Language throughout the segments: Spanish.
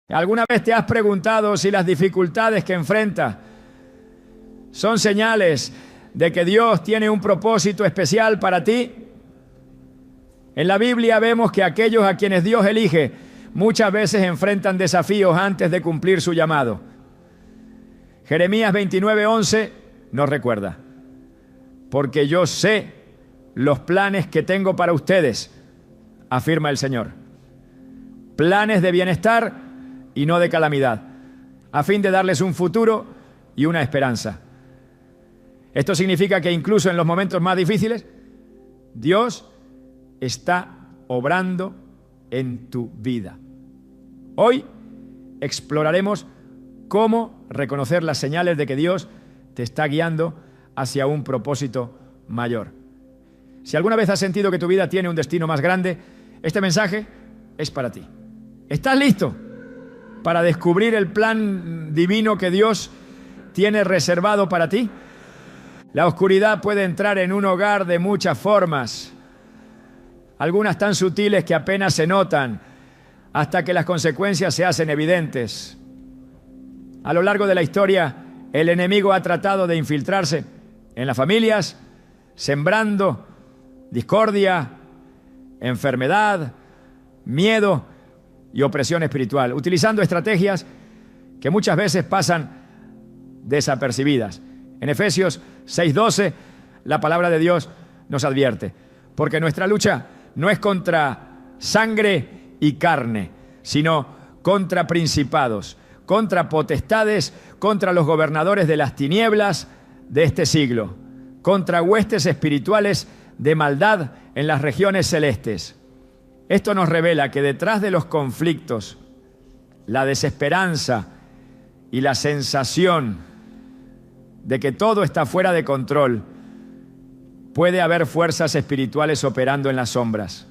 ¿Alguna vez te has preguntado si las dificultades que enfrentas son señales de que Dios tiene un propósito especial para ti? En la Biblia vemos que aquellos a quienes Dios elige muchas veces enfrentan desafíos antes de cumplir su llamado. Jeremías 29:11 nos recuerda: porque yo sé los planes que tengo para ustedes, afirma el Señor. Planes de bienestar y no de calamidad, a fin de darles un futuro y una esperanza. Esto significa que incluso en los momentos más difíciles, Dios está obrando en tu vida. Hoy exploraremos cómo reconocer las señales de que Dios te está guiando hacia un propósito mayor. Si alguna vez has sentido que tu vida tiene un destino más grande, este mensaje es para ti. ¿Estás listo para descubrir el plan divino que Dios tiene reservado para ti? La oscuridad puede entrar en un hogar de muchas formas, algunas tan sutiles que apenas se notan, hasta que las consecuencias se hacen evidentes. A lo largo de la historia, el enemigo ha tratado de infiltrarse en las familias, sembrando discordia, enfermedad, miedo y opresión espiritual, utilizando estrategias que muchas veces pasan desapercibidas. En Efesios 6:12, la palabra de Dios nos advierte: porque nuestra lucha no es contra sangre y carne, sino contra principados, contra potestades, contra los gobernadores de las tinieblas de este siglo, contra huestes espirituales de maldad en las regiones celestes. Esto nos revela que detrás de los conflictos, la desesperanza y la sensación de que todo está fuera de control, puede haber fuerzas espirituales operando en las sombras.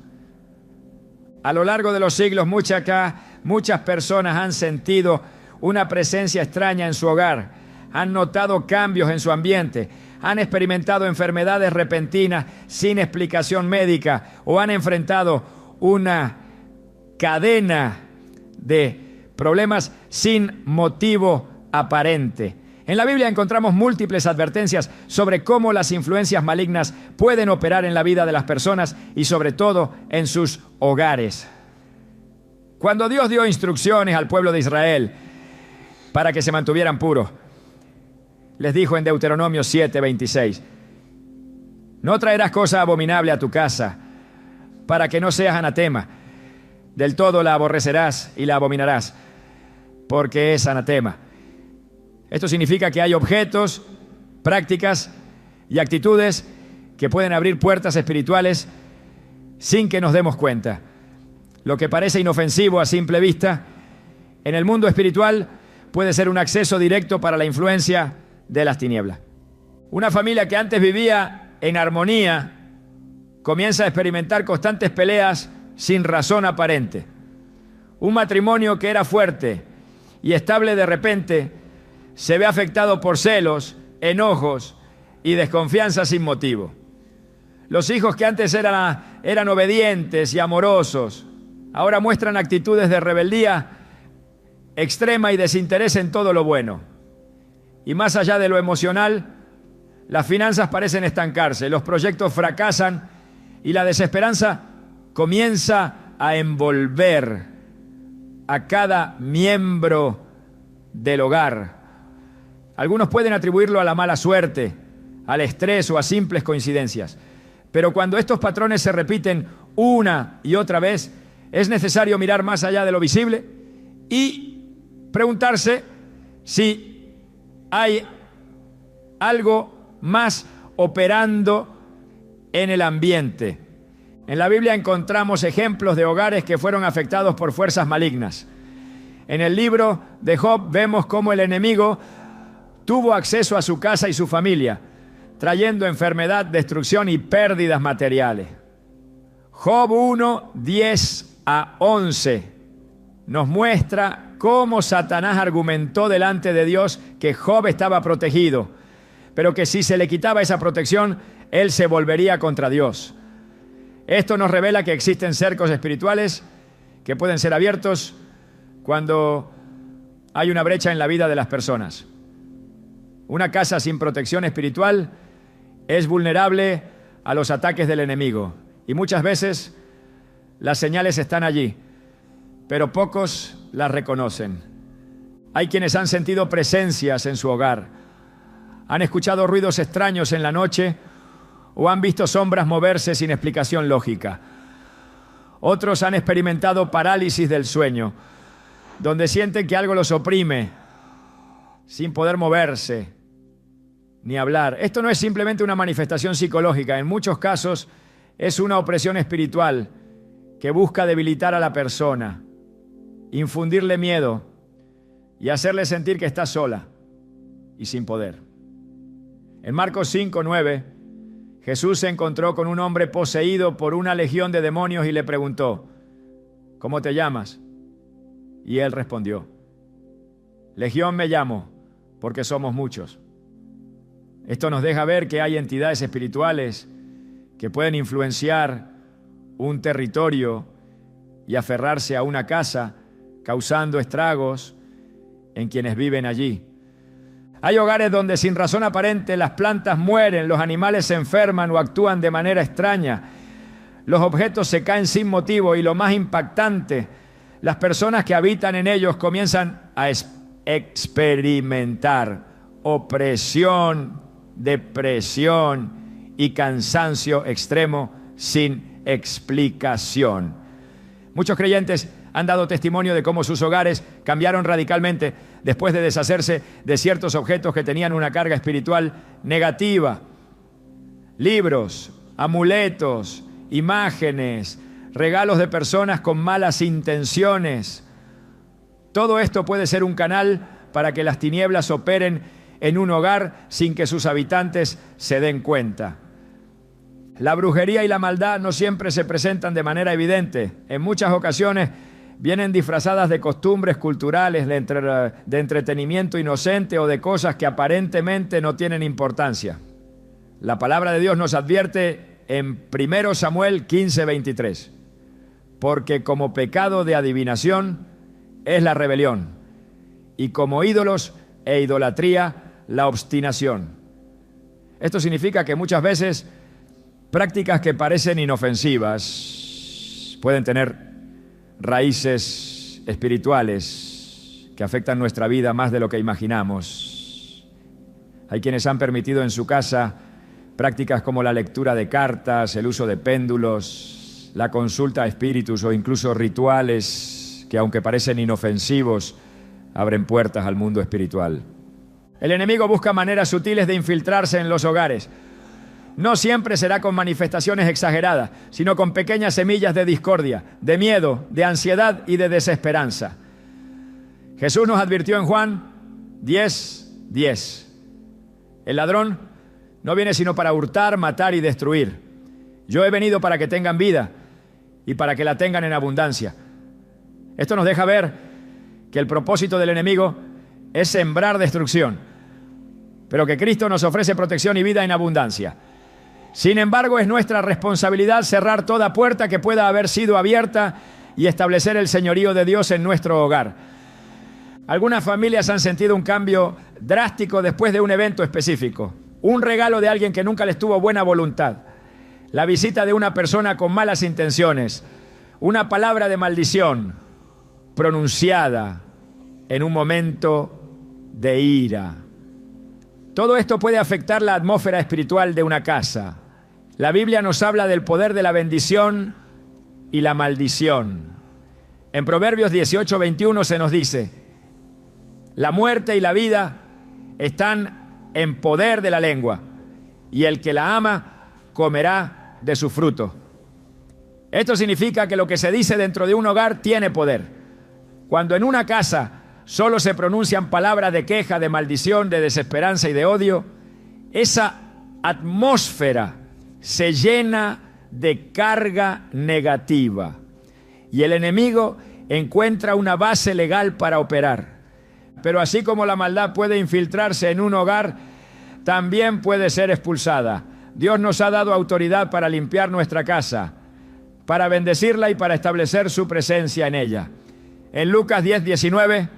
A lo largo de los siglos, muchas personas han sentido una presencia extraña en su hogar, han notado cambios en su ambiente, han experimentado enfermedades repentinas sin explicación médica o han enfrentado una cadena de problemas sin motivo aparente. En la Biblia encontramos múltiples advertencias sobre cómo las influencias malignas pueden operar en la vida de las personas y sobre todo en sus hogares. Cuando Dios dio instrucciones al pueblo de Israel para que se mantuvieran puros, les dijo en Deuteronomio 7:26: no traerás cosa abominable a tu casa, para que no seas anatema. Del todo la aborrecerás y la abominarás, porque es anatema. Esto significa que hay objetos, prácticas y actitudes que pueden abrir puertas espirituales sin que nos demos cuenta. Lo que parece inofensivo a simple vista, en el mundo espiritual puede ser un acceso directo para la influencia de las tinieblas. Una familia que antes vivía en armonía comienza a experimentar constantes peleas sin razón aparente. Un matrimonio que era fuerte y estable de repente se ve afectado por celos, enojos y desconfianza sin motivo. Los hijos que antes eran obedientes y amorosos, ahora muestran actitudes de rebeldía extrema y desinterés en todo lo bueno. Y más allá de lo emocional, las finanzas parecen estancarse, los proyectos fracasan y la desesperanza comienza a envolver a cada miembro del hogar. Algunos pueden atribuirlo a la mala suerte, al estrés o a simples coincidencias. Pero cuando estos patrones se repiten una y otra vez, es necesario mirar más allá de lo visible y preguntarse si hay algo más operando en el ambiente. En la Biblia encontramos ejemplos de hogares que fueron afectados por fuerzas malignas. En el libro de Job vemos cómo el enemigo tuvo acceso a su casa y su familia, trayendo enfermedad, destrucción y pérdidas materiales. Job 1:10-11 nos muestra cómo Satanás argumentó delante de Dios que Job estaba protegido, pero que si se le quitaba esa protección, él se volvería contra Dios. Esto nos revela que existen cercos espirituales que pueden ser abiertos cuando hay una brecha en la vida de las personas. Una casa sin protección espiritual es vulnerable a los ataques del enemigo. Y muchas veces las señales están allí, pero pocos las reconocen. Hay quienes han sentido presencias en su hogar, han escuchado ruidos extraños en la noche o han visto sombras moverse sin explicación lógica. Otros han experimentado parálisis del sueño, donde sienten que algo los oprime, sin poder moverse ni hablar. Esto no es simplemente una manifestación psicológica, en muchos casos es una opresión espiritual que busca debilitar a la persona, infundirle miedo y hacerle sentir que está sola y sin poder. En Marcos 5:9, Jesús se encontró con un hombre poseído por una legión de demonios y le preguntó: ¿cómo te llamas? Y él respondió: Legión me llamo, porque somos muchos. Esto nos deja ver que hay entidades espirituales que pueden influenciar un territorio y aferrarse a una casa, causando estragos en quienes viven allí. Hay hogares donde sin razón aparente las plantas mueren, los animales se enferman o actúan de manera extraña, los objetos se caen sin motivo y lo más impactante, las personas que habitan en ellos comienzan a experimentar opresión, depresión y cansancio extremo sin explicación. Muchos creyentes han dado testimonio de cómo sus hogares cambiaron radicalmente después de deshacerse de ciertos objetos que tenían una carga espiritual negativa. Libros, amuletos, imágenes, regalos de personas con malas intenciones. Todo esto puede ser un canal para que las tinieblas operen en un hogar sin que sus habitantes se den cuenta. La brujería y la maldad no siempre se presentan de manera evidente. En muchas ocasiones vienen disfrazadas de costumbres culturales, de entretenimiento inocente o de cosas que aparentemente no tienen importancia. La palabra de Dios nos advierte en 1 Samuel 15:23, porque como pecado de adivinación es la rebelión, y como ídolos e idolatría la obstinación. Esto significa que muchas veces prácticas que parecen inofensivas pueden tener raíces espirituales que afectan nuestra vida más de lo que imaginamos. Hay quienes han permitido en su casa prácticas como la lectura de cartas, el uso de péndulos, la consulta a espíritus o incluso rituales que, aunque parecen inofensivos, abren puertas al mundo espiritual. El enemigo busca maneras sutiles de infiltrarse en los hogares. No siempre será con manifestaciones exageradas, sino con pequeñas semillas de discordia, de miedo, de ansiedad y de desesperanza. Jesús nos advirtió en Juan 10:10. El ladrón no viene sino para hurtar, matar y destruir. Yo he venido para que tengan vida y para que la tengan en abundancia. Esto nos deja ver que el propósito del enemigo es sembrar destrucción, pero que Cristo nos ofrece protección y vida en abundancia. Sin embargo, es nuestra responsabilidad cerrar toda puerta que pueda haber sido abierta y establecer el señorío de Dios en nuestro hogar. Algunas familias han sentido un cambio drástico después de un evento específico. Un regalo de alguien que nunca les tuvo buena voluntad. La visita de una persona con malas intenciones. Una palabra de maldición pronunciada en un momento de ira. Todo esto puede afectar la atmósfera espiritual de una casa. La Biblia nos habla del poder de la bendición y la maldición. En Proverbios 18:21 se nos dice: la muerte y la vida están en poder de la lengua, y el que la ama comerá de su fruto. Esto significa que lo que se dice dentro de un hogar tiene poder. Cuando en una casa solo se pronuncian palabras de queja, de maldición, de desesperanza y de odio, esa atmósfera se llena de carga negativa y el enemigo encuentra una base legal para operar. Pero así como la maldad puede infiltrarse en un hogar, también puede ser expulsada. Dios nos ha dado autoridad para limpiar nuestra casa, para bendecirla y para establecer su presencia en ella. En Lucas 10:19,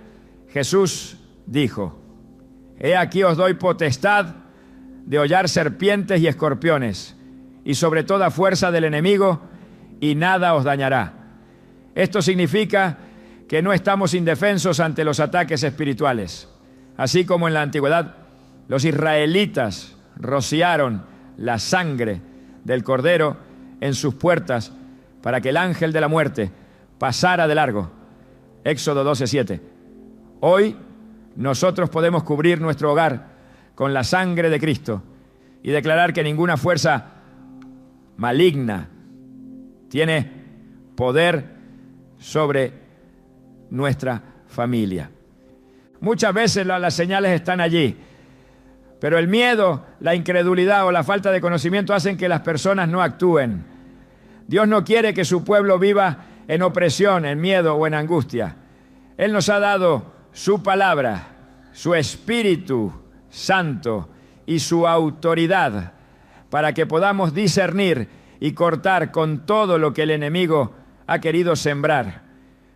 Jesús dijo: He aquí os doy potestad de hollar serpientes y escorpiones, y sobre toda fuerza del enemigo, y nada os dañará. Esto significa que no estamos indefensos ante los ataques espirituales. Así como en la antigüedad los israelitas rociaron la sangre del cordero en sus puertas para que el ángel de la muerte pasara de largo. Éxodo 12:7. Hoy nosotros podemos cubrir nuestro hogar con la sangre de Cristo y declarar que ninguna fuerza maligna tiene poder sobre nuestra familia. Muchas veces las señales están allí, pero el miedo, la incredulidad o la falta de conocimiento hacen que las personas no actúen. Dios no quiere que su pueblo viva en opresión, en miedo o en angustia. Él nos ha dado su palabra, su Espíritu Santo y su autoridad para que podamos discernir y cortar con todo lo que el enemigo ha querido sembrar.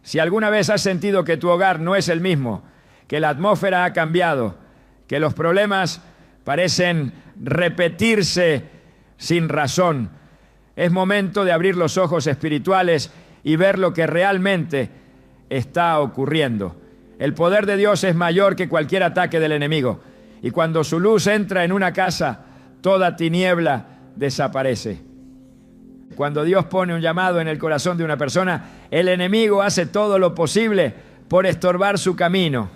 Si alguna vez has sentido que tu hogar no es el mismo, que la atmósfera ha cambiado, que los problemas parecen repetirse sin razón, es momento de abrir los ojos espirituales y ver lo que realmente está ocurriendo. El poder de Dios es mayor que cualquier ataque del enemigo. Y cuando su luz entra en una casa, toda tiniebla desaparece. Cuando Dios pone un llamado en el corazón de una persona, el enemigo hace todo lo posible por estorbar su camino.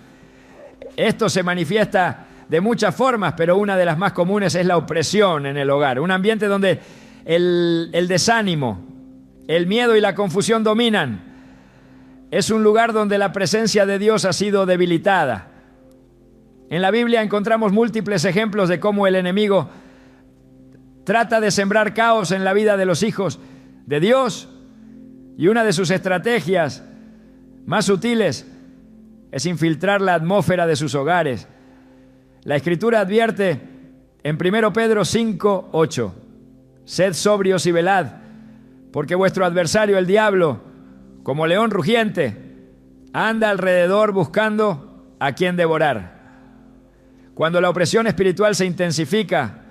Esto se manifiesta de muchas formas, pero una de las más comunes es la opresión en el hogar. Un ambiente donde el desánimo, el miedo y la confusión dominan. Es un lugar donde la presencia de Dios ha sido debilitada. En la Biblia encontramos múltiples ejemplos de cómo el enemigo trata de sembrar caos en la vida de los hijos de Dios, y una de sus estrategias más sutiles es infiltrar la atmósfera de sus hogares. La Escritura advierte en 1 Pedro 5:8: Sed sobrios y velad, porque vuestro adversario el diablo, como león rugiente, anda alrededor buscando a quien devorar. Cuando la opresión espiritual se intensifica,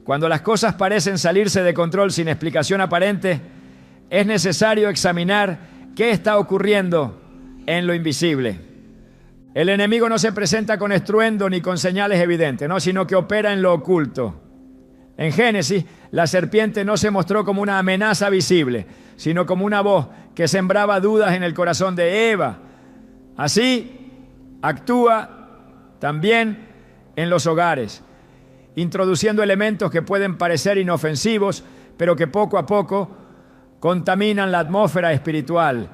cuando las cosas parecen salirse de control sin explicación aparente, es necesario examinar qué está ocurriendo en lo invisible. El enemigo no se presenta con estruendo ni con señales evidentes, ¿no?, sino que opera en lo oculto. En Génesis, la serpiente no se mostró como una amenaza visible, sino como una voz que sembraba dudas en el corazón de Eva. Así actúa también en los hogares, introduciendo elementos que pueden parecer inofensivos, pero que poco a poco contaminan la atmósfera espiritual.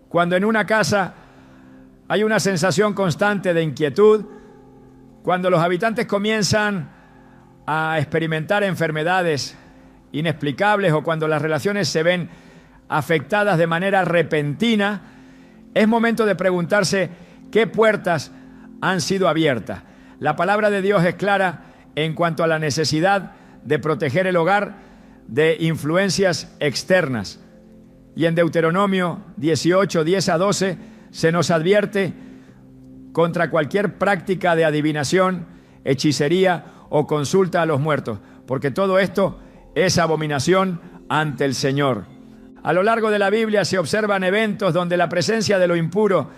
Cuando en una casa hay una sensación constante de inquietud, cuando los habitantes comienzan a experimentar enfermedades inexplicables o cuando las relaciones se ven afectadas de manera repentina, es momento de preguntarse qué puertas han sido abiertas. La palabra de Dios es clara en cuanto a la necesidad de proteger el hogar de influencias externas. Y en Deuteronomio 18, 10 a 12, se nos advierte contra cualquier práctica de adivinación, hechicería o consulta a los muertos, porque todo esto es abominación ante el Señor. A lo largo de la Biblia se observan eventos donde la presencia de lo impuro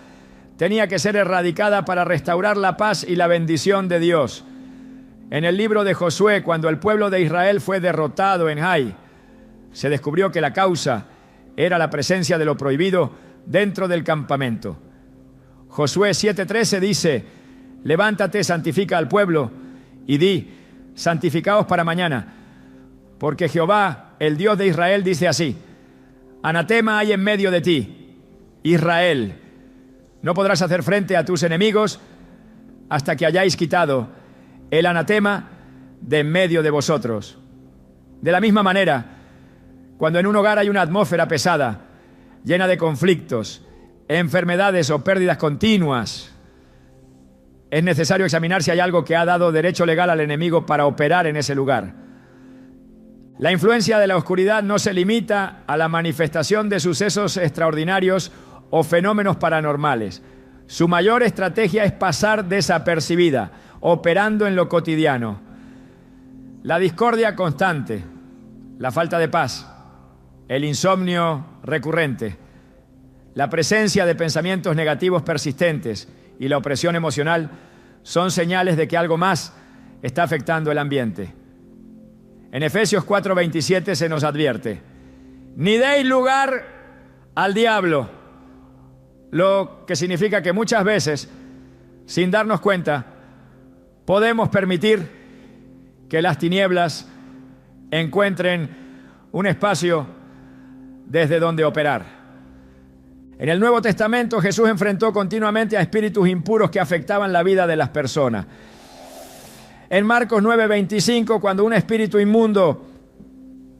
tenía que ser erradicada para restaurar la paz y la bendición de Dios. En el libro de Josué, cuando el pueblo de Israel fue derrotado en Ai, se descubrió que la causa era la presencia de lo prohibido dentro del campamento. Josué 7:13 dice: levántate, santifica al pueblo y di: santificaos para mañana, porque Jehová, el Dios de Israel, dice así: anatema hay en medio de ti, Israel. No podrás hacer frente a tus enemigos hasta que hayáis quitado el anatema de en medio de vosotros. De la misma manera, cuando en un hogar hay una atmósfera pesada, llena de conflictos, enfermedades o pérdidas continuas, es necesario examinar si hay algo que ha dado derecho legal al enemigo para operar en ese lugar. La influencia de la oscuridad no se limita a la manifestación de sucesos extraordinarios o fenómenos paranormales. Su mayor estrategia es pasar desapercibida, operando en lo cotidiano. La discordia constante, la falta de paz, el insomnio recurrente, la presencia de pensamientos negativos persistentes y la opresión emocional son señales de que algo más está afectando el ambiente. En Efesios 4:27 se nos advierte: ni deis lugar al diablo, lo que significa que muchas veces, sin darnos cuenta, podemos permitir que las tinieblas encuentren un espacio desde donde operar. En el Nuevo Testamento Jesús enfrentó continuamente a espíritus impuros que afectaban la vida de las personas. En Marcos 9:25, cuando un espíritu inmundo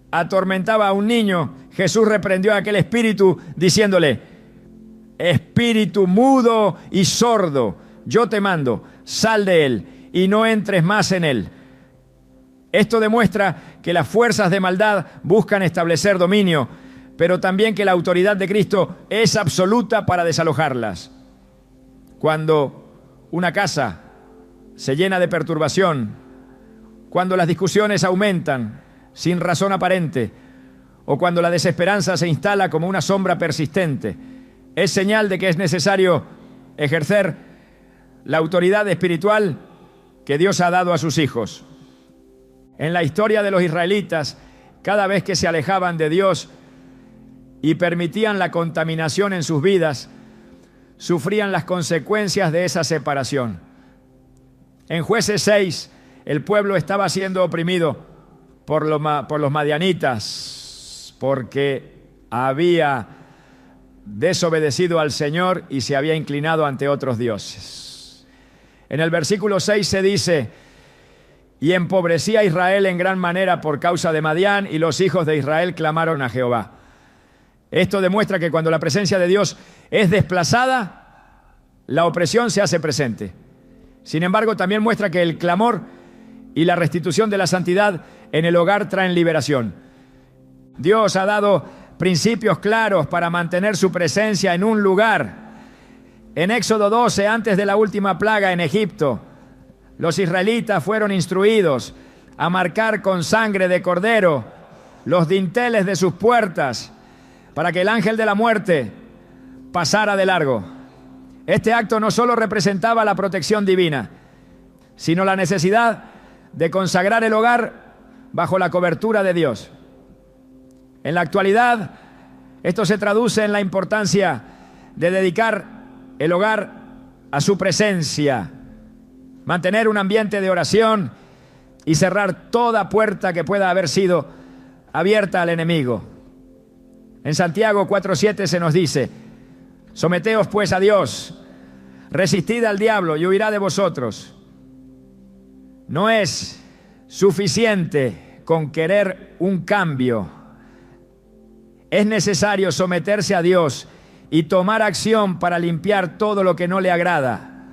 atormentaba a un niño, Jesús reprendió a aquel espíritu diciéndole: espíritu mudo y sordo, yo te mando, sal de él y no entres más en él. Esto demuestra que las fuerzas de maldad buscan establecer dominio, pero también que la autoridad de Cristo es absoluta para desalojarlas. Cuando una casa se llena de perturbación, cuando las discusiones aumentan sin razón aparente, o cuando la desesperanza se instala como una sombra persistente, es señal de que es necesario ejercer la autoridad espiritual que Dios ha dado a sus hijos. En la historia de los israelitas, cada vez que se alejaban de Dios y permitían la contaminación en sus vidas, sufrían las consecuencias de esa separación. En Jueces 6, el pueblo estaba siendo oprimido por los madianitas, porque había desobedecido al Señor y se había inclinado ante otros dioses. En el versículo 6 se dice: y empobrecía a Israel en gran manera por causa de Madián, y los hijos de Israel clamaron a Jehová. Esto demuestra que cuando la presencia de Dios es desplazada, la opresión se hace presente. Sin embargo, también muestra que el clamor y la restitución de la santidad en el hogar traen liberación. Dios ha dado principios claros para mantener su presencia en un lugar. En Éxodo 12, antes de la última plaga en Egipto, los israelitas fueron instruidos a marcar con sangre de cordero los dinteles de sus puertas para que el ángel de la muerte pasara de largo. Este acto no solo representaba la protección divina, sino la necesidad de consagrar el hogar bajo la cobertura de Dios. En la actualidad, esto se traduce en la importancia de dedicar el hogar a su presencia, mantener un ambiente de oración y cerrar toda puerta que pueda haber sido abierta al enemigo. En Santiago 4:7 se nos dice: someteos pues a Dios, resistid al diablo y huirá de vosotros. No es suficiente con querer un cambio. Es necesario someterse a Dios y tomar acción para limpiar todo lo que no le agrada.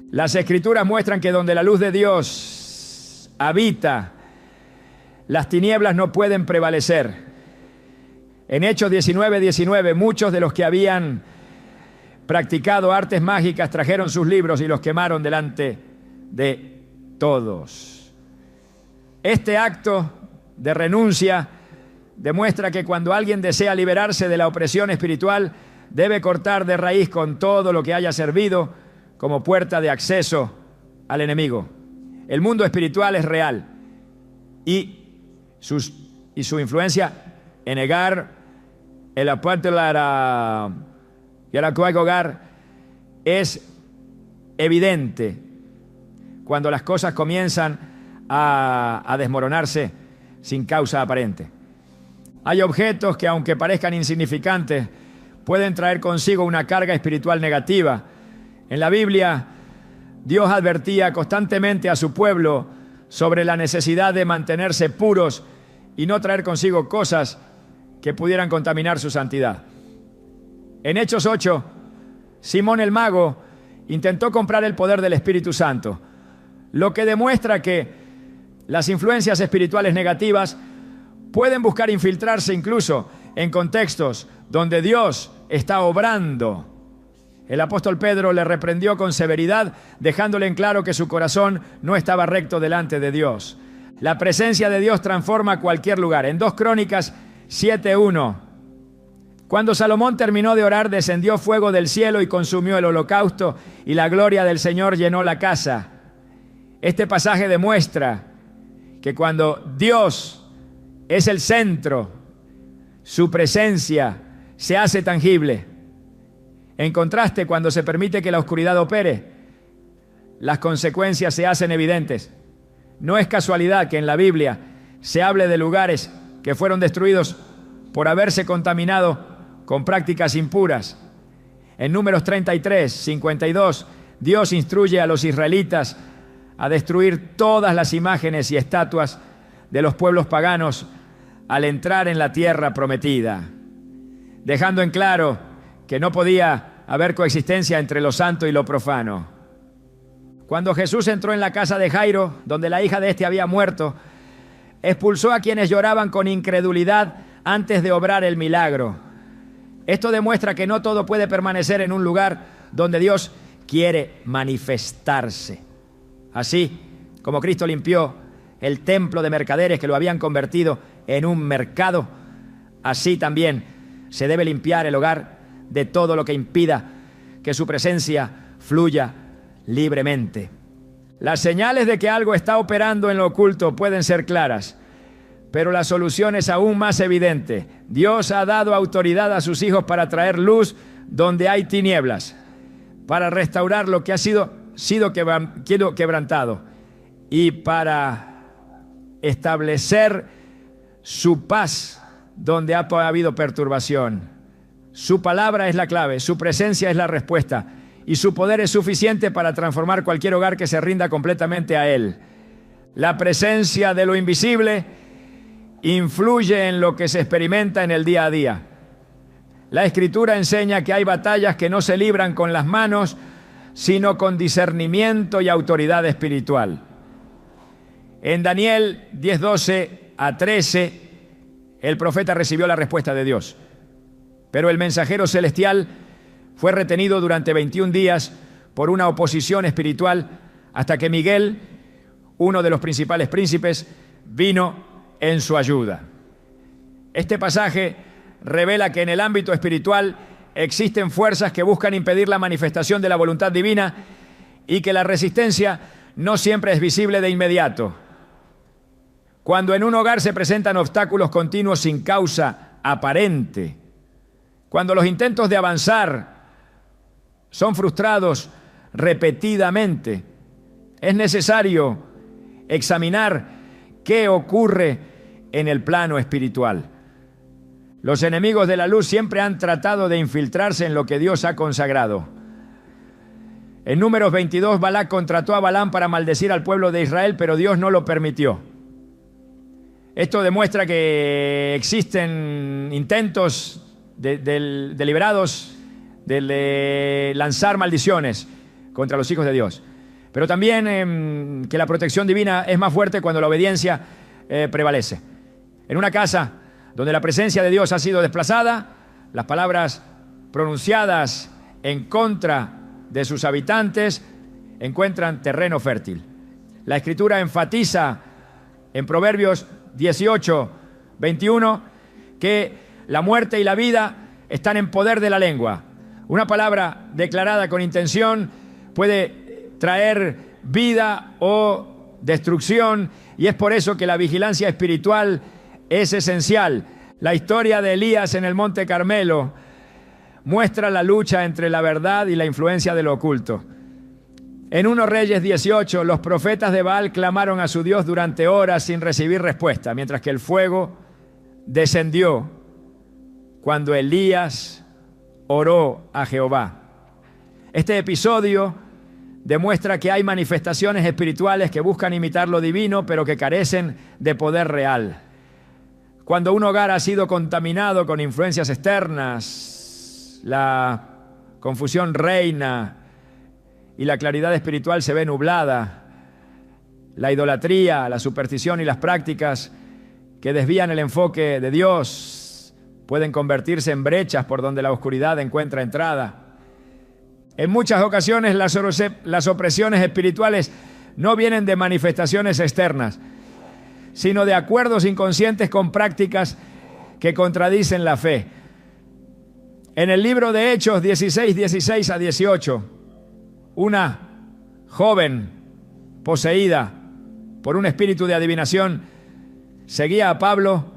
Las Escrituras muestran que donde la luz de Dios habita, las tinieblas no pueden prevalecer. En Hechos 19:19, muchos de los que habían practicado artes mágicas trajeron sus libros y los quemaron delante de todos. Este acto de renuncia demuestra que cuando alguien desea liberarse de la opresión espiritual, debe cortar de raíz con todo lo que haya servido como puerta de acceso al enemigo. El mundo espiritual es real y su influencia en negar el apuesto y el hogar es evidente cuando las cosas comienzan a desmoronarse sin causa aparente. Hay objetos que, aunque parezcan insignificantes, pueden traer consigo una carga espiritual negativa. En la Biblia, Dios advertía constantemente a su pueblo sobre la necesidad de mantenerse puros y no traer consigo cosas que pudieran contaminar su santidad. En Hechos 8, Simón el mago intentó comprar el poder del Espíritu Santo, lo que demuestra que las influencias espirituales negativas pueden buscar infiltrarse incluso en contextos donde Dios está obrando. El apóstol Pedro le reprendió con severidad, dejándole en claro que su corazón no estaba recto delante de Dios. La presencia de Dios transforma cualquier lugar. En 2 Crónicas 7:1, cuando Salomón terminó de orar, descendió fuego del cielo y consumió el holocausto, y la gloria del Señor llenó la casa. Este pasaje demuestra que cuando Dios es el centro, su presencia se hace tangible. En contraste, cuando se permite que la oscuridad opere, las consecuencias se hacen evidentes. No es casualidad que en la Biblia se hable de lugares que fueron destruidos por haberse contaminado con prácticas impuras. En Números 33, 52, Dios instruye a los israelitas a destruir todas las imágenes y estatuas de los pueblos paganos al entrar en la tierra prometida, dejando en claro que no podía haber coexistencia entre lo santo y lo profano. Cuando Jesús entró en la casa de Jairo, donde la hija de este había muerto, expulsó a quienes lloraban con incredulidad antes de obrar el milagro. Esto demuestra que no todo puede permanecer en un lugar donde Dios quiere manifestarse. Así como Cristo limpió el templo de mercaderes que lo habían convertido en un mercado, así también se debe limpiar el hogar de todo lo que impida que su presencia fluya libremente. Las señales de que algo está operando en lo oculto pueden ser claras, pero la solución es aún más evidente. Dios ha dado autoridad a sus hijos para traer luz donde hay tinieblas, para restaurar lo que ha sido quebrantado y para establecer su paz donde ha habido perturbación. Su palabra es la clave, su presencia es la respuesta y su poder es suficiente para transformar cualquier hogar que se rinda completamente a Él. La presencia de lo invisible influye en lo que se experimenta en el día a día. La Escritura enseña que hay batallas que no se libran con las manos, sino con discernimiento y autoridad espiritual. En Daniel 10:12 a 13, el profeta recibió la respuesta de Dios. Pero el mensajero celestial fue retenido durante 21 días por una oposición espiritual hasta que Miguel, uno de los principales príncipes, vino en su ayuda. Este pasaje revela que en el ámbito espiritual existen fuerzas que buscan impedir la manifestación de la voluntad divina y que la resistencia no siempre es visible de inmediato. Cuando en un hogar se presentan obstáculos continuos sin causa aparente, cuando los intentos de avanzar son frustrados repetidamente, es necesario examinar qué ocurre en el plano espiritual. Los enemigos de la luz siempre han tratado de infiltrarse en lo que Dios ha consagrado. En Números 22, Balac contrató a Balaam para maldecir al pueblo de Israel, pero Dios no lo permitió. Esto demuestra que existen intentos deliberados de lanzar maldiciones contra los hijos de Dios. Pero también que la protección divina es más fuerte cuando la obediencia prevalece. En una casa donde la presencia de Dios ha sido desplazada, las palabras pronunciadas en contra de sus habitantes encuentran terreno fértil. La Escritura enfatiza en Proverbios 18:21 que la muerte y la vida están en poder de la lengua. Una palabra declarada con intención puede traer vida o destrucción, y es por eso que la vigilancia espiritual es esencial. La historia de Elías en el Monte Carmelo muestra la lucha entre la verdad y la influencia de lo oculto. En 1 Reyes 18, los profetas de Baal clamaron a su Dios durante horas sin recibir respuesta, mientras que el fuego descendió cuando Elías oró a Jehová. Este episodio demuestra que hay manifestaciones espirituales que buscan imitar lo divino, pero que carecen de poder real. Cuando un hogar ha sido contaminado con influencias externas, la confusión reina y la claridad espiritual se ve nublada. La idolatría, la superstición y las prácticas que desvían el enfoque de Dios pueden convertirse en brechas por donde la oscuridad encuentra entrada. En muchas ocasiones las opresiones espirituales no vienen de manifestaciones externas, sino de acuerdos inconscientes con prácticas que contradicen la fe. En el libro de Hechos 16 a 18, una joven poseída por un espíritu de adivinación seguía a Pablo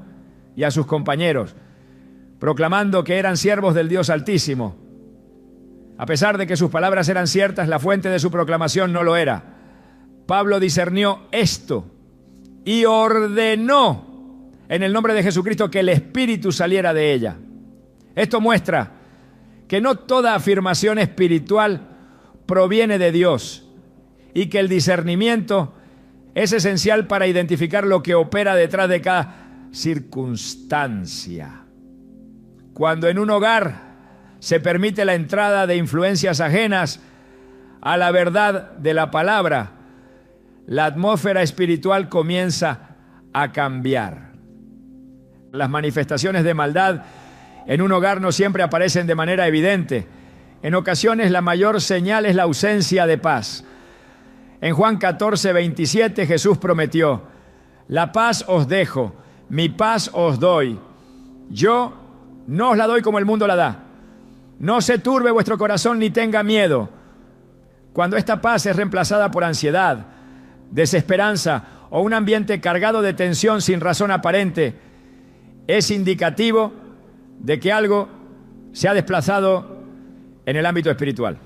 y a sus compañeros, proclamando que eran siervos del Dios Altísimo. A pesar de que sus palabras eran ciertas, la fuente de su proclamación no lo era. Pablo discernió esto y ordenó en el nombre de Jesucristo que el espíritu saliera de ella. Esto muestra que no toda afirmación espiritual proviene de Dios y que el discernimiento es esencial para identificar lo que opera detrás de cada circunstancia. Cuando en un hogar se permite la entrada de influencias ajenas a la verdad de la palabra, la atmósfera espiritual comienza a cambiar. Las manifestaciones de maldad en un hogar no siempre aparecen de manera evidente. En ocasiones la mayor señal es la ausencia de paz. En Juan 14:27 Jesús prometió: la paz os dejo, mi paz os doy. Yo no os la doy como el mundo la da. No se turbe vuestro corazón ni tenga miedo. Cuando esta paz es reemplazada por ansiedad, desesperanza o un ambiente cargado de tensión sin razón aparente, es indicativo de que algo se ha desplazado en el ámbito espiritual.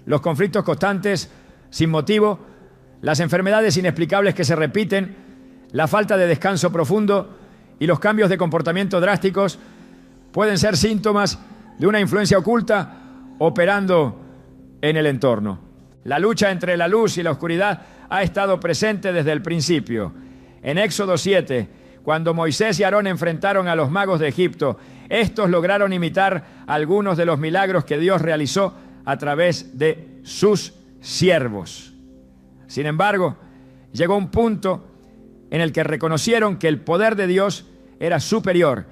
Los conflictos constantes, sin motivo, las enfermedades inexplicables que se repiten, la falta de descanso profundo y los cambios de comportamiento drásticos pueden ser síntomas de una influencia oculta operando en el entorno. La lucha entre la luz y la oscuridad ha estado presente desde el principio. En Éxodo 7, cuando Moisés y Aarón enfrentaron a los magos de Egipto, estos lograron imitar algunos de los milagros que Dios realizó a través de sus siervos. Sin embargo, llegó un punto en el que reconocieron que el poder de Dios era superior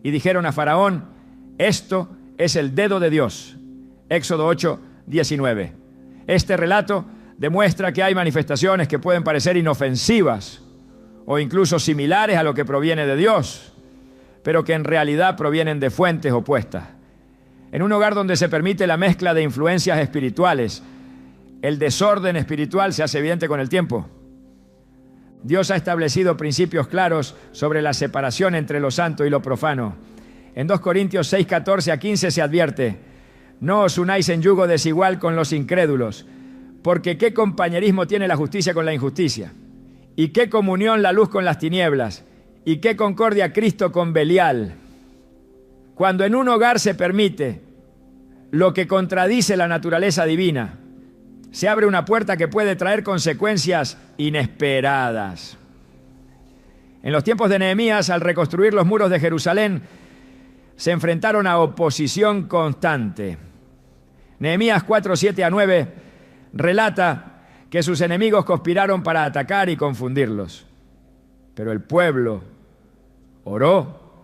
y dijeron a Faraón: esto es el dedo de Dios. Éxodo 8:19. Este relato demuestra que hay manifestaciones que pueden parecer inofensivas o incluso similares a lo que proviene de Dios, pero que en realidad provienen de fuentes opuestas. En un hogar donde se permite la mezcla de influencias espirituales, el desorden espiritual se hace evidente con el tiempo. Dios ha establecido principios claros sobre la separación entre lo santo y lo profano. En 2 Corintios 6:14-15 se advierte: no os unáis en yugo desigual con los incrédulos, porque ¿qué compañerismo tiene la justicia con la injusticia? ¿Y qué comunión la luz con las tinieblas? ¿Y qué concordia Cristo con Belial? Cuando en un hogar se permite lo que contradice la naturaleza divina, se abre una puerta que puede traer consecuencias inesperadas. En los tiempos de Nehemías, al reconstruir los muros de Jerusalén, se enfrentaron a oposición constante. Nehemías 4:7-9 relata que sus enemigos conspiraron para atacar y confundirlos. Pero el pueblo oró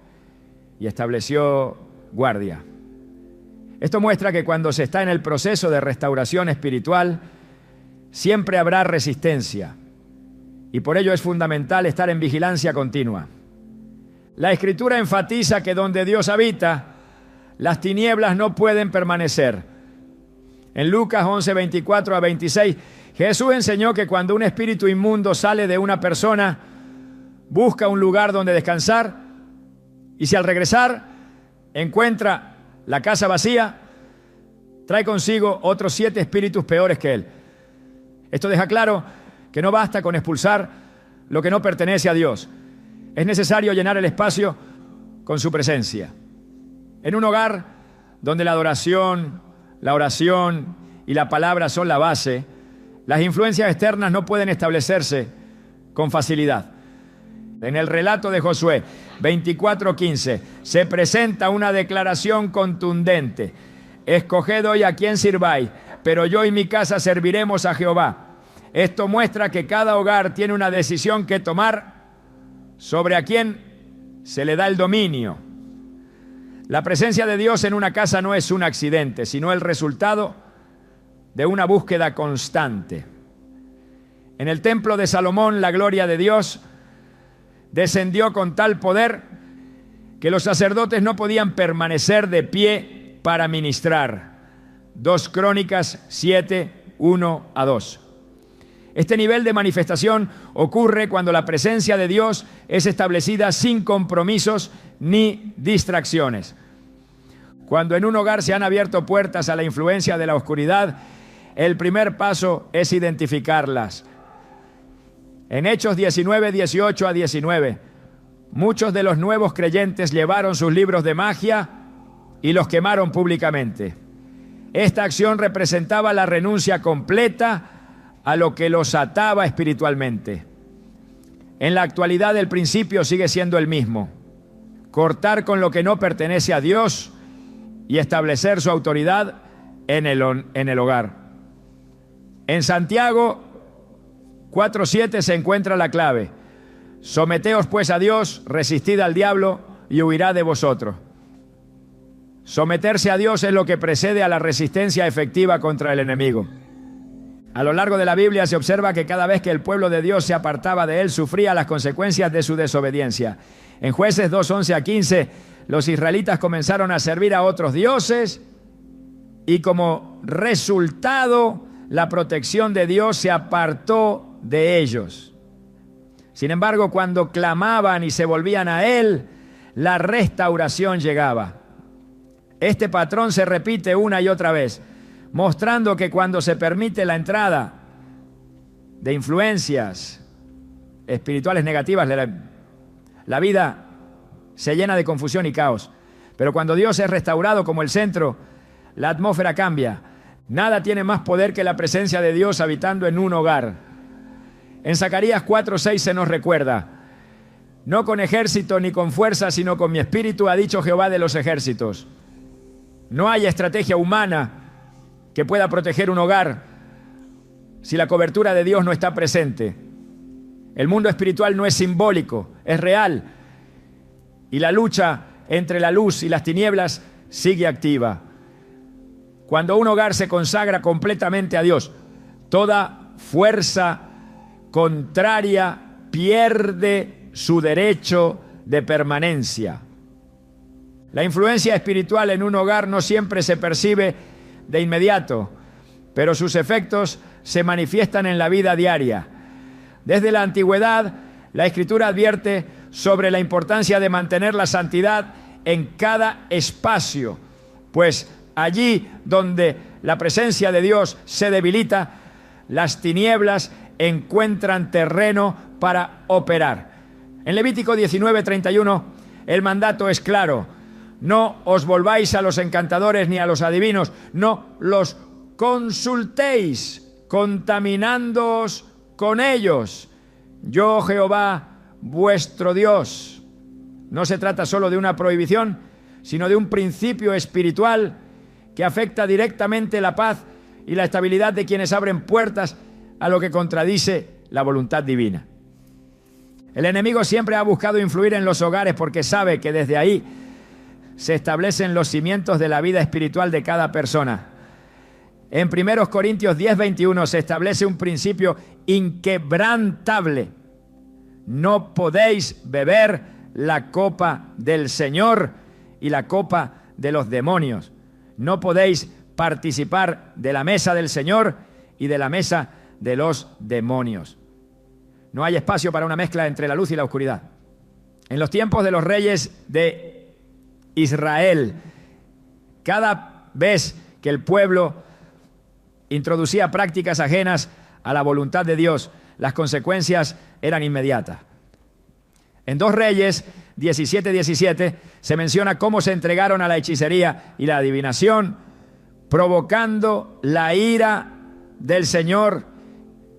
y estableció guardia. Esto muestra que cuando se está en el proceso de restauración espiritual, siempre habrá resistencia. Y por ello es fundamental estar en vigilancia continua. La Escritura enfatiza que donde Dios habita, las tinieblas no pueden permanecer. En Lucas 11:24-26, Jesús enseñó que cuando un espíritu inmundo sale de una persona, busca un lugar donde descansar, y si al regresar encuentra la casa vacía, trae consigo otros 7 espíritus peores que él. Esto deja claro que no basta con expulsar lo que no pertenece a Dios. Es necesario llenar el espacio con su presencia. En un hogar donde la adoración, la oración y la palabra son la base, las influencias externas no pueden establecerse con facilidad. En el relato de Josué 24:15 se presenta una declaración contundente: escoged hoy a quién sirváis, pero yo y mi casa serviremos a Jehová. Esto muestra que cada hogar tiene una decisión que tomar sobre a quién se le da el dominio. La presencia de Dios en una casa no es un accidente, sino el resultado de una búsqueda constante. En el templo de Salomón, la gloria de Dios descendió con tal poder que los sacerdotes no podían permanecer de pie para ministrar. 2 Crónicas 7, 1 a 2. Este nivel de manifestación ocurre cuando la presencia de Dios es establecida sin compromisos ni distracciones. Cuando en un hogar se han abierto puertas a la influencia de la oscuridad, el primer paso es identificarlas. En Hechos 19, 18 a 19, muchos de los nuevos creyentes llevaron sus libros de magia y los quemaron públicamente. Esta acción representaba la renuncia completa a lo que los ataba espiritualmente. En la actualidad el principio sigue siendo el mismo: cortar con lo que no pertenece a Dios y establecer su autoridad en el hogar. En Santiago 4:7 se encuentra la clave: someteos pues a Dios, resistid al diablo y huirá de vosotros. Someterse a Dios es lo que precede a la resistencia efectiva contra el enemigo. A lo largo de la Biblia se observa que cada vez que el pueblo de Dios se apartaba de él, sufría las consecuencias de su desobediencia. En Jueces 2:11 a 15, los israelitas comenzaron a servir a otros dioses y como resultado, la protección de Dios se apartó de ellos. Sin embargo, cuando clamaban y se volvían a Él, la restauración llegaba. Este patrón se repite una y otra vez, mostrando que cuando se permite la entrada de influencias espirituales negativas, la vida se llena de confusión y caos. Pero cuando Dios es restaurado como el centro, la atmósfera cambia. Nada tiene más poder que la presencia de Dios habitando en un hogar. En Zacarías 4:6 se nos recuerda: no con ejército ni con fuerza, sino con mi espíritu, ha dicho Jehová de los ejércitos. No hay estrategia humana que pueda proteger un hogar si la cobertura de Dios no está presente. El mundo espiritual no es simbólico, es real. Y la lucha entre la luz y las tinieblas sigue activa. Cuando un hogar se consagra completamente a Dios, toda fuerza contraria pierde su derecho de permanencia. La influencia espiritual en un hogar no siempre se percibe de inmediato, pero sus efectos se manifiestan en la vida diaria. Desde la antigüedad, la Escritura advierte sobre la importancia de mantener la santidad en cada espacio, pues allí donde la presencia de Dios se debilita, las tinieblas encuentran terreno para operar. En Levítico 19:31, el mandato es claro: no os volváis a los encantadores ni a los adivinos, no los consultéis, contaminándoos con ellos. Yo, Jehová, vuestro Dios. No se trata solo de una prohibición, sino de un principio espiritual que afecta directamente la paz y la estabilidad de quienes abren puertas a lo que contradice la voluntad divina. El enemigo siempre ha buscado influir en los hogares porque sabe que desde ahí se establecen los cimientos de la vida espiritual de cada persona. En 1 Corintios 10:21 se establece un principio inquebrantable: no podéis beber la copa del Señor y la copa de los demonios. No podéis participar de la mesa del Señor y de la mesa de los demonios. No hay espacio para una mezcla entre la luz y la oscuridad. En los tiempos de los reyes de Israel, cada vez que el pueblo introducía prácticas ajenas a la voluntad de Dios, las consecuencias eran inmediatas. En 2 Reyes 17:17 se menciona cómo se entregaron a la hechicería y la adivinación, provocando la ira del Señor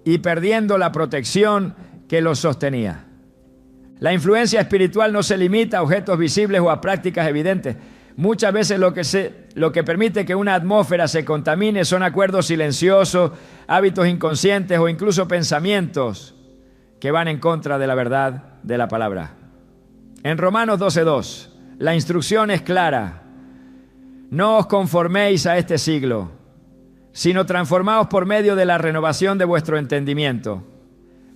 y perdiendo la protección que los sostenía. La influencia espiritual no se limita a objetos visibles o a prácticas evidentes. Muchas veces lo que permite que una atmósfera se contamine son acuerdos silenciosos, hábitos inconscientes o incluso pensamientos que van en contra de la verdad de la palabra. En Romanos 12:2, La instrucción es clara. No os conforméis a este siglo, sino transformaos por medio de la renovación de vuestro entendimiento,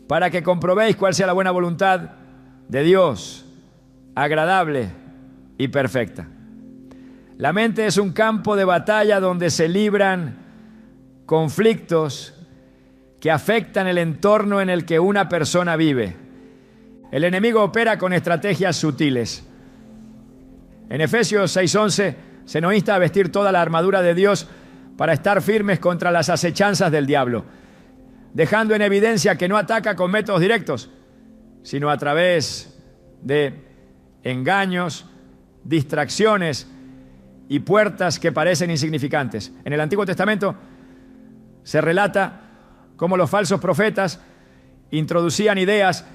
para que comprobéis cuál sea la buena voluntad de Dios, agradable y perfecta. La mente es un campo de batalla donde se libran conflictos que afectan el entorno en el que una persona vive. El enemigo opera con estrategias sutiles. En Efesios 6:11 se nos insta a vestir toda la armadura de Dios para estar firmes contra las acechanzas del diablo, dejando en evidencia que no ataca con métodos directos, sino a través de engaños, distracciones y puertas que parecen insignificantes. En el Antiguo Testamento se relata cómo los falsos profetas introducían ideas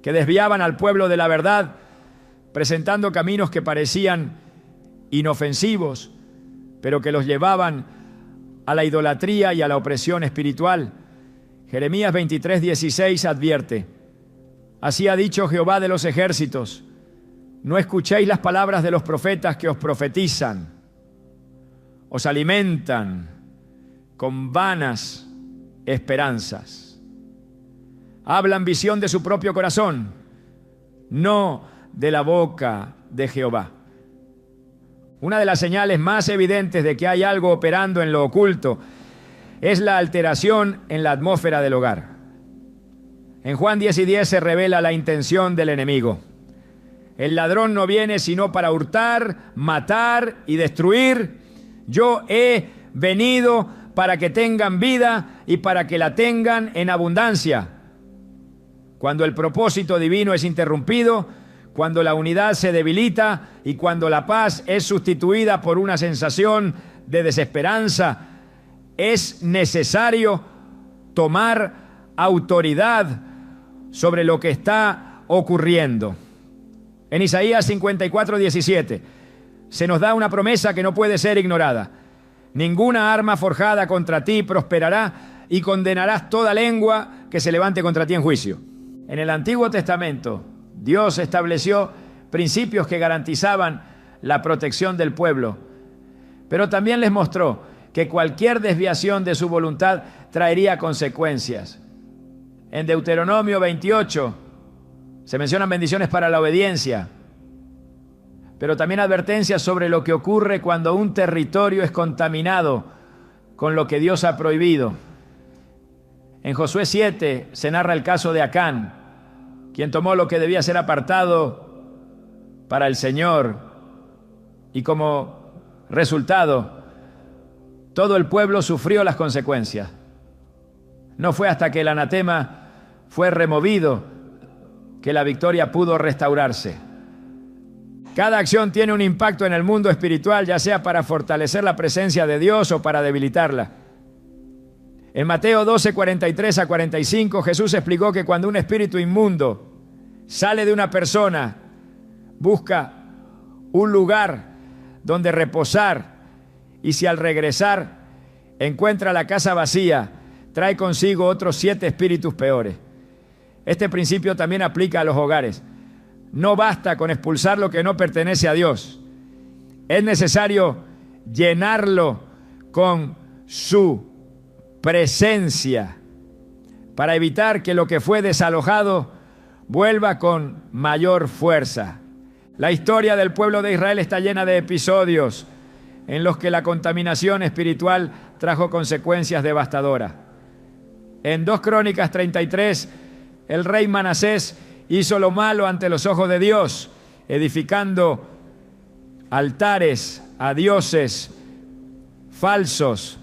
que desviaban al pueblo de la verdad, presentando caminos que parecían inofensivos, pero que los llevaban a la idolatría y a la opresión espiritual. Jeremías 23:16 advierte: así ha dicho Jehová de los ejércitos, no escuchéis las palabras de los profetas que os profetizan, os alimentan con vanas esperanzas. Hablan visión de su propio corazón, no de la boca de Jehová. Una de las señales más evidentes de que hay algo operando en lo oculto es la alteración en la atmósfera del hogar. En Juan 10:10 se revela la intención del enemigo. El ladrón no viene sino para hurtar, matar y destruir. Yo he venido para que tengan vida y para que la tengan en abundancia. Cuando el propósito divino es interrumpido, cuando la unidad se debilita y cuando la paz es sustituida por una sensación de desesperanza, es necesario tomar autoridad sobre lo que está ocurriendo. En Isaías 54:17 se nos da una promesa que no puede ser ignorada. Ninguna arma forjada contra ti prosperará y condenarás toda lengua que se levante contra ti en juicio. En el Antiguo Testamento, Dios estableció principios que garantizaban la protección del pueblo, pero también les mostró que cualquier desviación de su voluntad traería consecuencias. En Deuteronomio 28 se mencionan bendiciones para la obediencia, pero también advertencias sobre lo que ocurre cuando un territorio es contaminado con lo que Dios ha prohibido. En Josué 7 se narra el caso de Acán, quien tomó lo que debía ser apartado para el Señor, y como resultado, todo el pueblo sufrió las consecuencias. No fue hasta que el anatema fue removido que la victoria pudo restaurarse. Cada acción tiene un impacto en el mundo espiritual, ya sea para fortalecer la presencia de Dios o para debilitarla. En Mateo 12:43-45, Jesús explicó que cuando un espíritu inmundo sale de una persona, busca un lugar donde reposar, y si al regresar encuentra la casa vacía, trae consigo otros 7 espíritus peores. Este principio también aplica a los hogares. No basta con expulsar lo que no pertenece a Dios. Es necesario llenarlo con su presencia para evitar que lo que fue desalojado vuelva con mayor fuerza. La historia del pueblo de Israel está llena de episodios en los que la contaminación espiritual trajo consecuencias devastadoras. En 2 Crónicas 33, el rey Manasés hizo lo malo ante los ojos de Dios, edificando altares a dioses falsos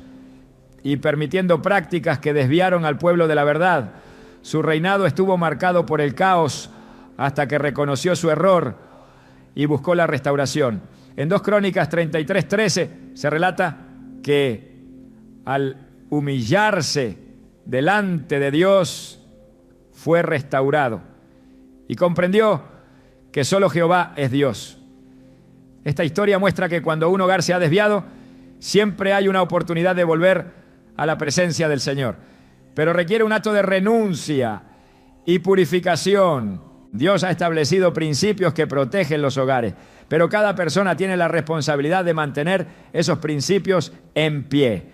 y permitiendo prácticas que desviaron al pueblo de la verdad. Su reinado estuvo marcado por el caos hasta que reconoció su error y buscó la restauración. En 2 Crónicas 33:13 se relata que al humillarse delante de Dios fue restaurado y comprendió que solo Jehová es Dios. Esta historia muestra que cuando un hogar se ha desviado, siempre hay una oportunidad de volver a la presencia del Señor, pero requiere un acto de renuncia y purificación Dios ha establecido principios que protegen los hogares, pero cada persona tiene la responsabilidad de mantener esos principios en pie.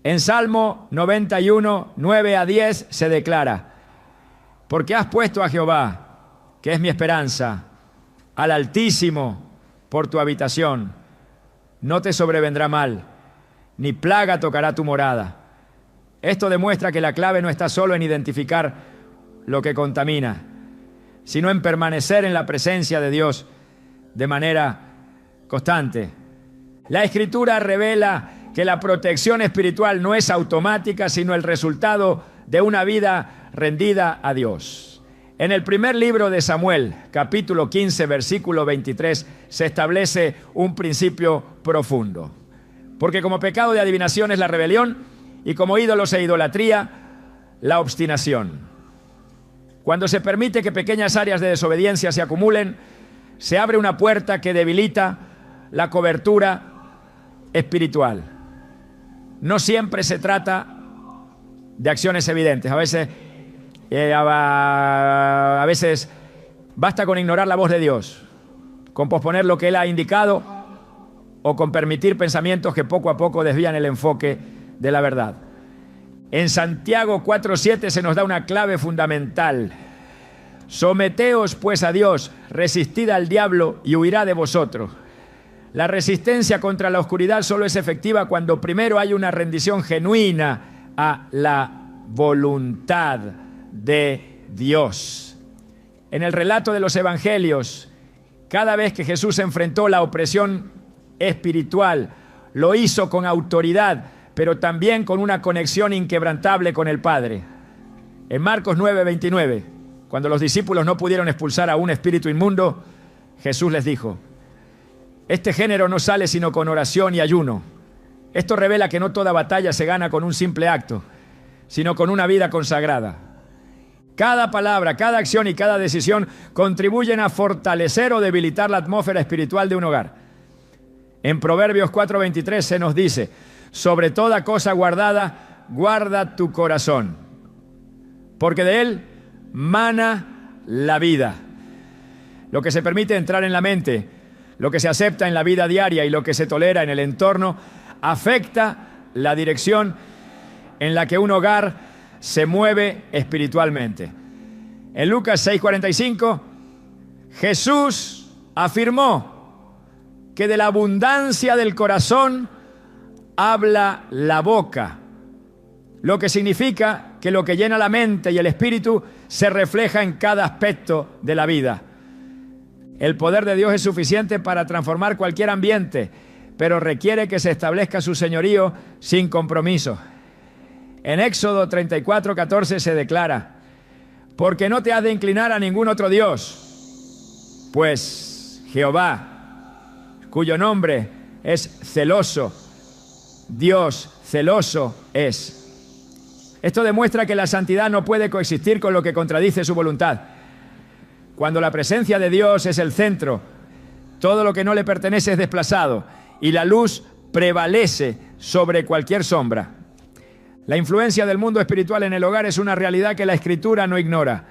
En Salmo 91, 9 a 10 se declara: porque has puesto a Jehová, que es mi esperanza, al Altísimo por tu habitación, no te sobrevendrá mal, ni plaga tocará tu morada. Esto demuestra que la clave no está solo en identificar lo que contamina, sino en permanecer en la presencia de Dios de manera constante. La Escritura revela que la protección espiritual no es automática, sino el resultado de una vida rendida a Dios. En el primer libro de Samuel, capítulo 15, versículo 23, se establece un principio profundo. Porque como pecado de adivinación es la rebelión, y como ídolos e idolatría, la obstinación. Cuando se permite que pequeñas áreas de desobediencia se acumulen, se abre una puerta que debilita la cobertura espiritual. No siempre se trata de acciones evidentes. A veces basta con ignorar la voz de Dios, con posponer lo que Él ha indicado o con permitir pensamientos que poco a poco desvían el enfoque de la verdad. En Santiago 4:7 se nos da una clave fundamental. Someteos pues a Dios, resistid al diablo y huirá de vosotros. La resistencia contra la oscuridad solo es efectiva cuando primero hay una rendición genuina a la voluntad de Dios. En el relato de los evangelios, cada vez que Jesús enfrentó la opresión espiritual, lo hizo con autoridad, pero también con una conexión inquebrantable con el Padre. En Marcos 9:29, cuando los discípulos no pudieron expulsar a un espíritu inmundo, Jesús les dijo: este género no sale sino con oración y ayuno. Esto revela que no toda batalla se gana con un simple acto, sino con una vida consagrada. Cada palabra, cada acción y cada decisión contribuyen a fortalecer o debilitar la atmósfera espiritual de un hogar. En Proverbios 4:23 se nos dice: sobre toda cosa guardada, guarda tu corazón, porque de él mana la vida. Lo que se permite entrar en la mente, lo que se acepta en la vida diaria y lo que se tolera en el entorno, afecta la dirección en la que un hogar se mueve espiritualmente. En Lucas 6:45, Jesús afirmó que de la abundancia del corazón habla la boca, lo que significa que lo que llena la mente y el espíritu se refleja en cada aspecto de la vida. El poder de Dios es suficiente para transformar cualquier ambiente, pero requiere que se establezca su señorío sin compromiso. En Éxodo 34:14 se declara: porque no te has de inclinar a ningún otro Dios, pues Jehová, cuyo nombre es celoso, Dios celoso es. Esto demuestra que la santidad no puede coexistir con lo que contradice su voluntad. Cuando la presencia de Dios es el centro, todo lo que no le pertenece es desplazado y la luz prevalece sobre cualquier sombra. La influencia del mundo espiritual en el hogar es una realidad que la Escritura no ignora.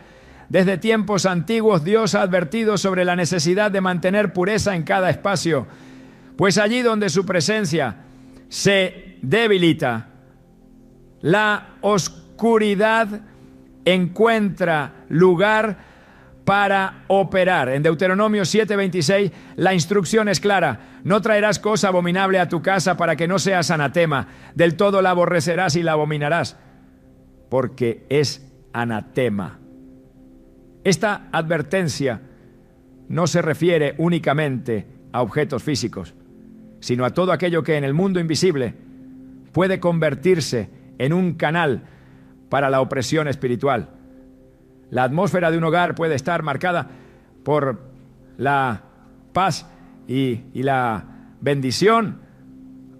Desde tiempos antiguos Dios ha advertido sobre la necesidad de mantener pureza en cada espacio, pues allí donde su presencia se debilita, la oscuridad encuentra lugar para operar. En Deuteronomio 7:26 la instrucción es clara: no traerás cosa abominable a tu casa para que no seas anatema. Del todo la aborrecerás y la abominarás, porque es anatema. Esta advertencia no se refiere únicamente a objetos físicos, sino a todo aquello que en el mundo invisible puede convertirse en un canal para la opresión espiritual. La atmósfera de un hogar puede estar marcada por la paz y la bendición,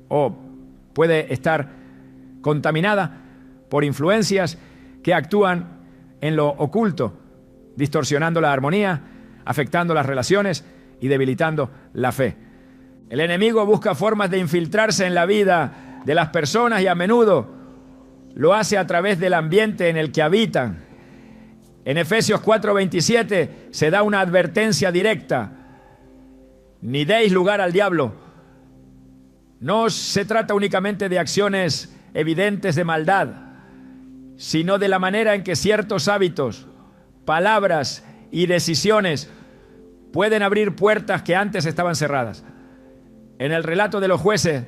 o puede estar contaminada por influencias que actúan en lo oculto, distorsionando la armonía, afectando las relaciones y debilitando la fe. El enemigo busca formas de infiltrarse en la vida de las personas y a menudo lo hace a través del ambiente en el que habitan. En Efesios 4:27 se da una advertencia directa: ni deis lugar al diablo. No se trata únicamente de acciones evidentes de maldad, sino de la manera en que ciertos hábitos, palabras y decisiones pueden abrir puertas que antes estaban cerradas. En el relato de los jueces,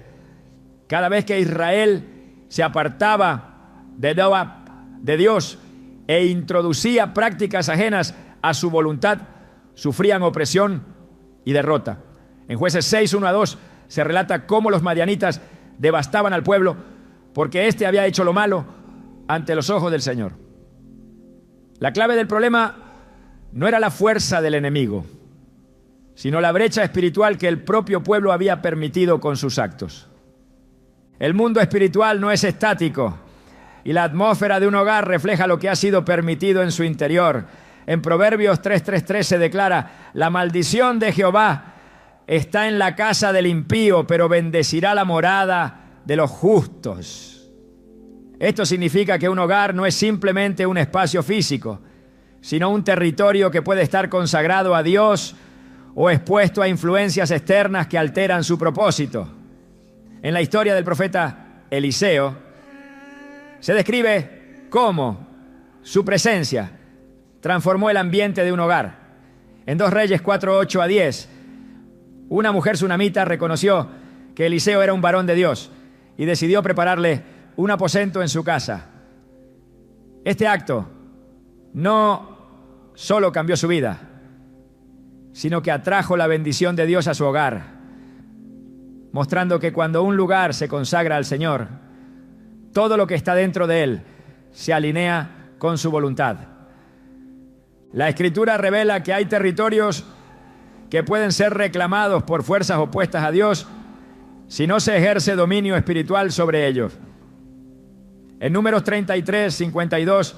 cada vez que Israel se apartaba de Dios e introducía prácticas ajenas a su voluntad, sufrían opresión y derrota. En Jueces 6, 1-2 se relata cómo los madianitas devastaban al pueblo porque éste había hecho lo malo ante los ojos del Señor. La clave del problema no era la fuerza del enemigo, sino la brecha espiritual que el propio pueblo había permitido con sus actos. El mundo espiritual no es estático y la atmósfera de un hogar refleja lo que ha sido permitido en su interior. En Proverbios 3:3 se declara: la maldición de Jehová está en la casa del impío, pero bendecirá la morada de los justos. Esto significa que un hogar no es simplemente un espacio físico, sino un territorio que puede estar consagrado a Dios o expuesto a influencias externas que alteran su propósito. En la historia del profeta Eliseo se describe cómo su presencia transformó el ambiente de un hogar. En 2 Reyes 4:8-10, una mujer sunamita reconoció que Eliseo era un varón de Dios y decidió prepararle un aposento en su casa. Este acto no solo cambió su vida, sino que atrajo la bendición de Dios a su hogar, mostrando que cuando un lugar se consagra al Señor, todo lo que está dentro de él se alinea con su voluntad. La Escritura revela que hay territorios que pueden ser reclamados por fuerzas opuestas a Dios si no se ejerce dominio espiritual sobre ellos. En Números 33:52,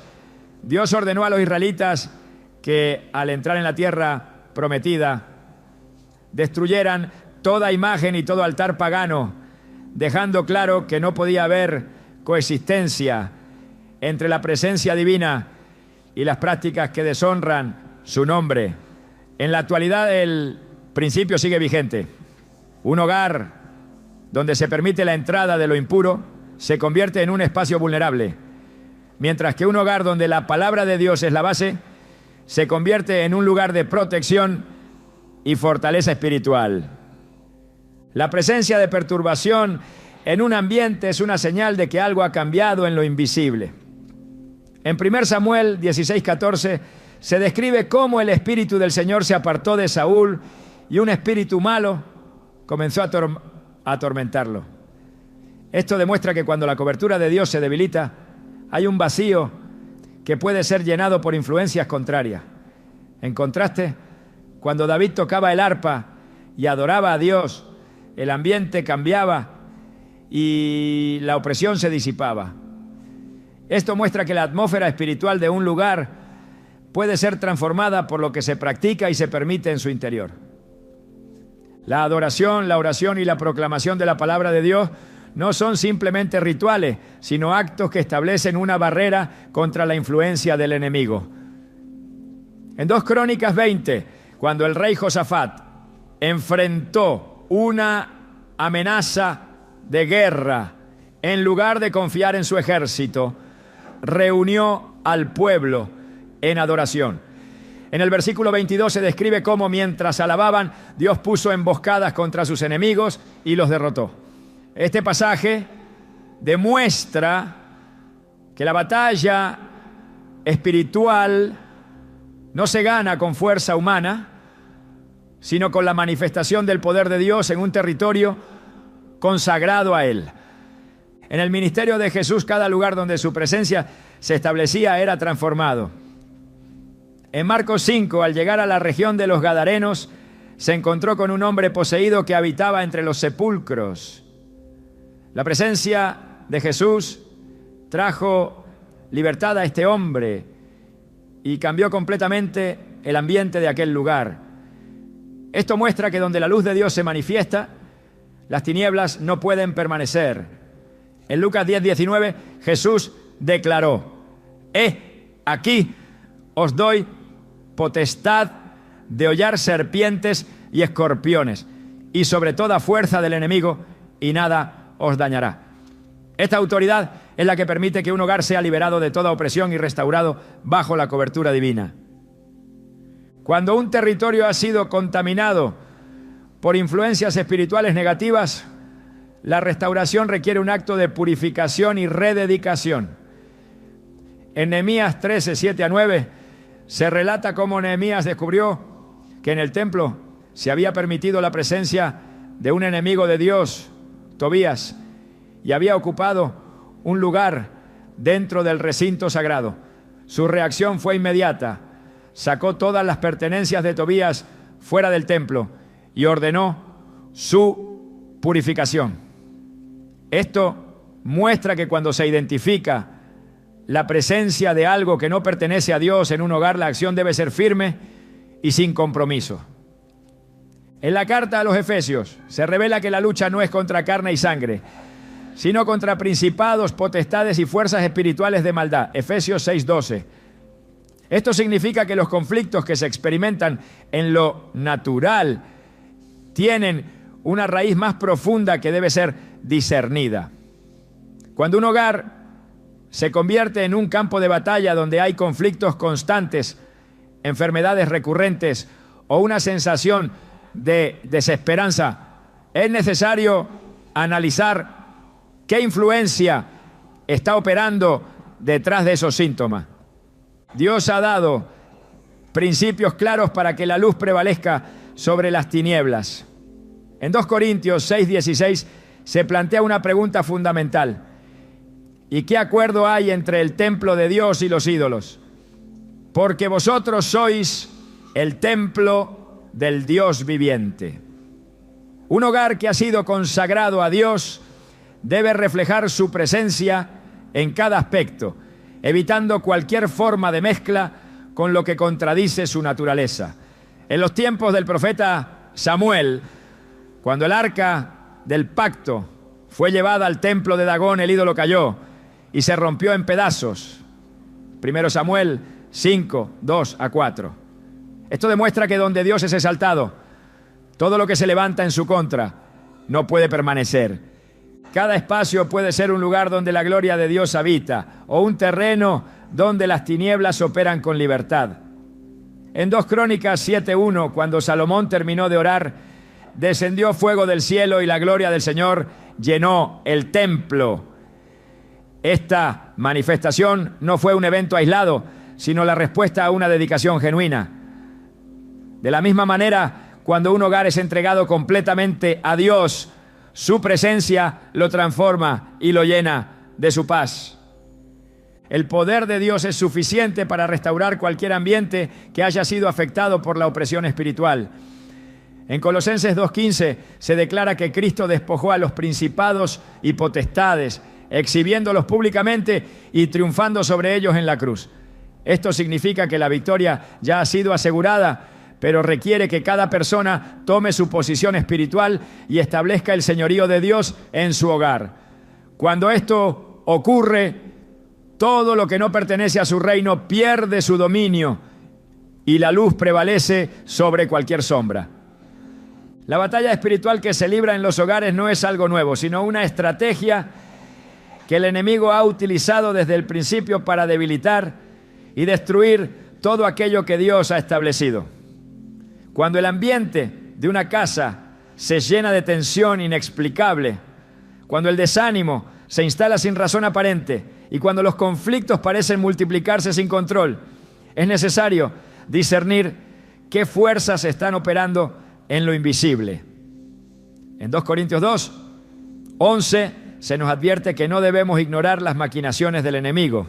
Dios ordenó a los israelitas que al entrar en la tierra prometida destruyeran toda imagen y todo altar pagano, dejando claro que no podía haber coexistencia entre la presencia divina y las prácticas que deshonran su nombre. En la actualidad el principio sigue vigente. Un hogar donde se permite la entrada de lo impuro se convierte en un espacio vulnerable, mientras que un hogar donde la palabra de Dios es la base se convierte en un lugar de protección y fortaleza espiritual. La presencia de perturbación en un ambiente es una señal de que algo ha cambiado en lo invisible. En 1 Samuel 16:14 se describe cómo el espíritu del Señor se apartó de Saúl y un espíritu malo comenzó a atormentarlo. Esto demuestra que cuando la cobertura de Dios se debilita, hay un vacío que puede ser llenado por influencias contrarias. En contraste, cuando David tocaba el arpa y adoraba a Dios, el ambiente cambiaba y la opresión se disipaba. Esto muestra que la atmósfera espiritual de un lugar puede ser transformada por lo que se practica y se permite en su interior. La adoración, la oración y la proclamación de la palabra de Dios no son simplemente rituales, sino actos que establecen una barrera contra la influencia del enemigo. En 2 Crónicas 20, cuando el rey Josafat enfrentó una amenaza de guerra, en lugar de confiar en su ejército, reunió al pueblo en adoración. En el versículo 22 se describe cómo mientras alababan, Dios puso emboscadas contra sus enemigos y los derrotó. Este pasaje demuestra que la batalla espiritual no se gana con fuerza humana, sino con la manifestación del poder de Dios en un territorio consagrado a Él. En el ministerio de Jesús, cada lugar donde su presencia se establecía era transformado. En Marcos 5, al llegar a la región de los Gadarenos, se encontró con un hombre poseído que habitaba entre los sepulcros. La presencia de Jesús trajo libertad a este hombre y cambió completamente el ambiente de aquel lugar. Esto muestra que donde la luz de Dios se manifiesta, las tinieblas no pueden permanecer. En Lucas 10:19, Jesús declaró: «He aquí os doy potestad de hollar serpientes y escorpiones, y sobre toda fuerza del enemigo, y nada os dañará. Esta autoridad es la que permite que un hogar sea liberado de toda opresión y restaurado bajo la cobertura divina. Cuando un territorio ha sido contaminado por influencias espirituales negativas, la restauración requiere un acto de purificación y rededicación. En Nehemías 13, 7 a 9, se relata cómo Nehemías descubrió que en el templo se había permitido la presencia de un enemigo de Dios, Tobías, y había ocupado un lugar dentro del recinto sagrado. Su reacción fue inmediata. Sacó todas las pertenencias de Tobías fuera del templo y ordenó su purificación. Esto muestra que cuando se identifica la presencia de algo que no pertenece a Dios en un hogar, la acción debe ser firme y sin compromiso. En la carta a los Efesios se revela que la lucha no es contra carne y sangre, sino contra principados, potestades y fuerzas espirituales de maldad. Efesios 6:12. Esto significa que los conflictos que se experimentan en lo natural tienen una raíz más profunda que debe ser discernida. Cuando un hogar se convierte en un campo de batalla donde hay conflictos constantes, enfermedades recurrentes o una sensación de desesperanza, es necesario analizar qué influencia está operando detrás de esos síntomas. Dios ha dado principios claros para que la luz prevalezca sobre las tinieblas. En 2 Corintios 6:16 se plantea una pregunta fundamental. ¿Y qué acuerdo hay entre el templo de Dios y los ídolos? Porque vosotros sois el templo del Dios viviente. Un hogar que ha sido consagrado a Dios debe reflejar su presencia en cada aspecto, evitando cualquier forma de mezcla con lo que contradice su naturaleza. En los tiempos del profeta Samuel, cuando el arca del pacto fue llevada al templo de Dagón, el ídolo cayó y se rompió en pedazos. 1 Samuel 5, 2 a 4. Esto demuestra que donde Dios es exaltado, todo lo que se levanta en su contra no puede permanecer. Cada espacio puede ser un lugar donde la gloria de Dios habita, o un terreno donde las tinieblas operan con libertad. En 2 Crónicas 7:1, cuando Salomón terminó de orar, descendió fuego del cielo y la gloria del Señor llenó el templo. Esta manifestación no fue un evento aislado, sino la respuesta a una dedicación genuina. De la misma manera, cuando un hogar es entregado completamente a Dios, su presencia lo transforma y lo llena de su paz. El poder de Dios es suficiente para restaurar cualquier ambiente que haya sido afectado por la opresión espiritual. En Colosenses 2:15 se declara que Cristo despojó a los principados y potestades, exhibiéndolos públicamente y triunfando sobre ellos en la cruz. Esto significa que la victoria ya ha sido asegurada, pero requiere que cada persona tome su posición espiritual y establezca el señorío de Dios en su hogar. Cuando esto ocurre, todo lo que no pertenece a su reino pierde su dominio y la luz prevalece sobre cualquier sombra. La batalla espiritual que se libra en los hogares no es algo nuevo, sino una estrategia que el enemigo ha utilizado desde el principio para debilitar y destruir todo aquello que Dios ha establecido. Cuando el ambiente de una casa se llena de tensión inexplicable, cuando el desánimo se instala sin razón aparente y cuando los conflictos parecen multiplicarse sin control, es necesario discernir qué fuerzas están operando en lo invisible. En 2 Corintios 2:11 se nos advierte que no debemos ignorar las maquinaciones del enemigo,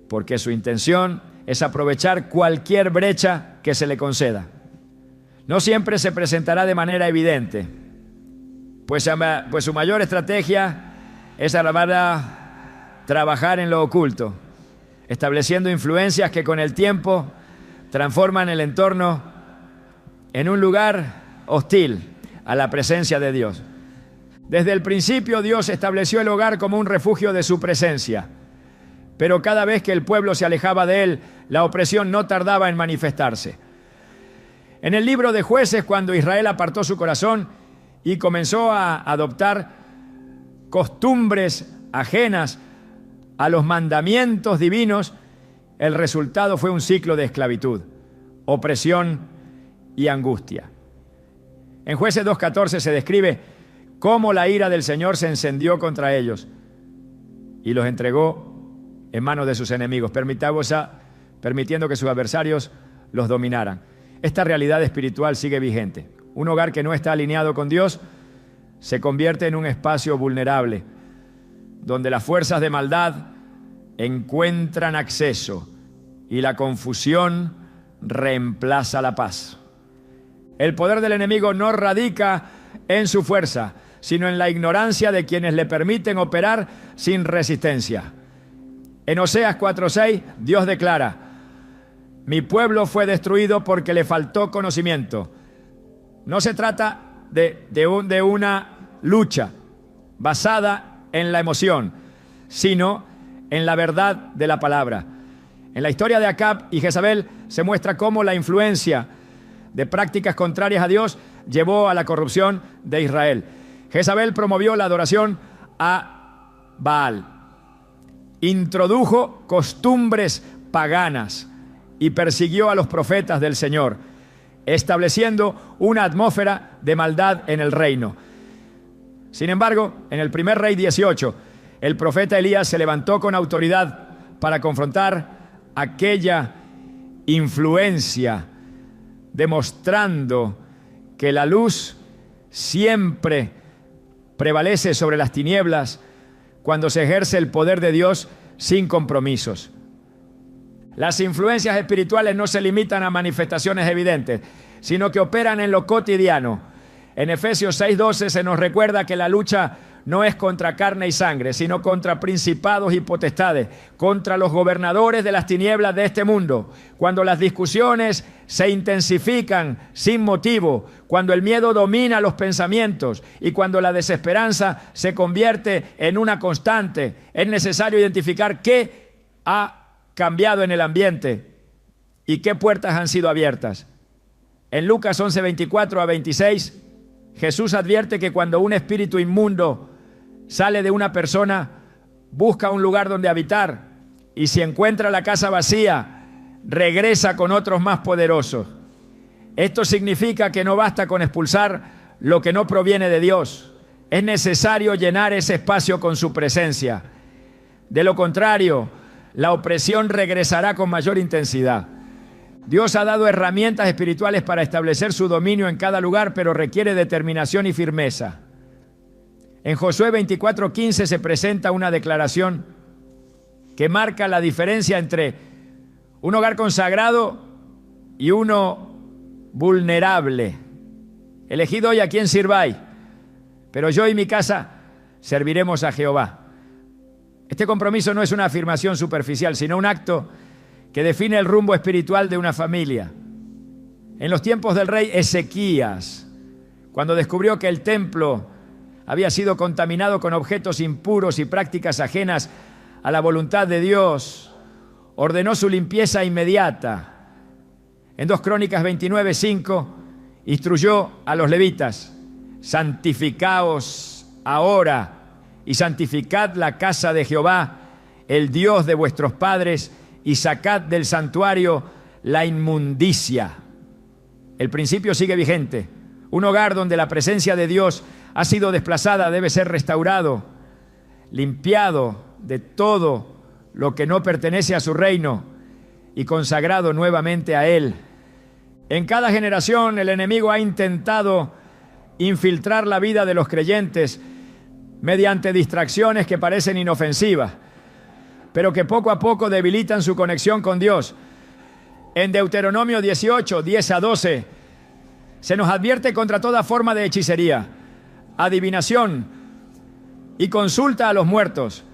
porque su intención es aprovechar cualquier brecha que se le conceda. No siempre se presentará de manera evidente, pues su mayor estrategia es trabajar en lo oculto, estableciendo influencias que con el tiempo transforman el entorno en un lugar hostil a la presencia de Dios. Desde el principio Dios estableció el hogar como un refugio de su presencia, pero cada vez que el pueblo se alejaba de él, la opresión no tardaba en manifestarse. En el libro de Jueces, cuando Israel apartó su corazón y comenzó a adoptar costumbres ajenas a los mandamientos divinos, el resultado fue un ciclo de esclavitud, opresión y angustia. En Jueces 2:14 se describe cómo la ira del Señor se encendió contra ellos y los entregó en manos de sus enemigos, permitiendo que sus adversarios los dominaran. Esta realidad espiritual sigue vigente. Un hogar que no está alineado con Dios se convierte en un espacio vulnerable, donde las fuerzas de maldad encuentran acceso y la confusión reemplaza la paz. El poder del enemigo no radica en su fuerza, sino en la ignorancia de quienes le permiten operar sin resistencia. En Oseas 4:6, Dios declara: mi pueblo fue destruido porque le faltó conocimiento. No se trata de una lucha basada en la emoción, sino en la verdad de la palabra. En la historia de Acab y Jezabel se muestra cómo la influencia de prácticas contrarias a Dios llevó a la corrupción de Israel. Jezabel promovió la adoración a Baal, introdujo costumbres paganas y persiguió a los profetas del Señor, estableciendo una atmósfera de maldad en el reino. Sin embargo, en el primer Rey 18, el profeta Elías se levantó con autoridad para confrontar aquella influencia, demostrando que la luz siempre prevalece sobre las tinieblas cuando se ejerce el poder de Dios sin compromisos. Las influencias espirituales no se limitan a manifestaciones evidentes, sino que operan en lo cotidiano. En Efesios 6:12 se nos recuerda que la lucha no es contra carne y sangre, sino contra principados y potestades, contra los gobernadores de las tinieblas de este mundo. Cuando las discusiones se intensifican sin motivo, cuando el miedo domina los pensamientos y cuando la desesperanza se convierte en una constante, es necesario identificar qué ha cambiado en el ambiente y qué puertas han sido abiertas. En Lucas 11:24-26, Jesús advierte que cuando un espíritu inmundo sale de una persona, busca un lugar donde habitar y si encuentra la casa vacía, regresa con otros más poderosos. Esto significa que no basta con expulsar lo que no proviene de Dios. Es necesario llenar ese espacio con su presencia. De lo contrario, la opresión regresará con mayor intensidad. Dios ha dado herramientas espirituales para establecer su dominio en cada lugar, pero requiere determinación y firmeza. En Josué 24:15 se presenta una declaración que marca la diferencia entre un hogar consagrado y uno vulnerable. Elegid hoy a quién sirváis, pero yo y mi casa serviremos a Jehová. Este compromiso no es una afirmación superficial, sino un acto que define el rumbo espiritual de una familia. En los tiempos del rey Ezequías, cuando descubrió que el templo había sido contaminado con objetos impuros y prácticas ajenas a la voluntad de Dios, ordenó su limpieza inmediata. En 2 Crónicas 29:5 instruyó a los levitas: santificaos ahora y santificad la casa de Jehová, el Dios de vuestros padres, y sacad del santuario la inmundicia. El principio sigue vigente. Un hogar donde la presencia de Dios ha sido desplazada debe ser restaurado, limpiado de todo lo que no pertenece a su reino y consagrado nuevamente a Él. En cada generación el enemigo ha intentado infiltrar la vida de los creyentes mediante distracciones que parecen inofensivas, pero que poco a poco debilitan su conexión con Dios. En Deuteronomio 18:10-12 se nos advierte contra toda forma de hechicería, adivinación y consulta a los muertos,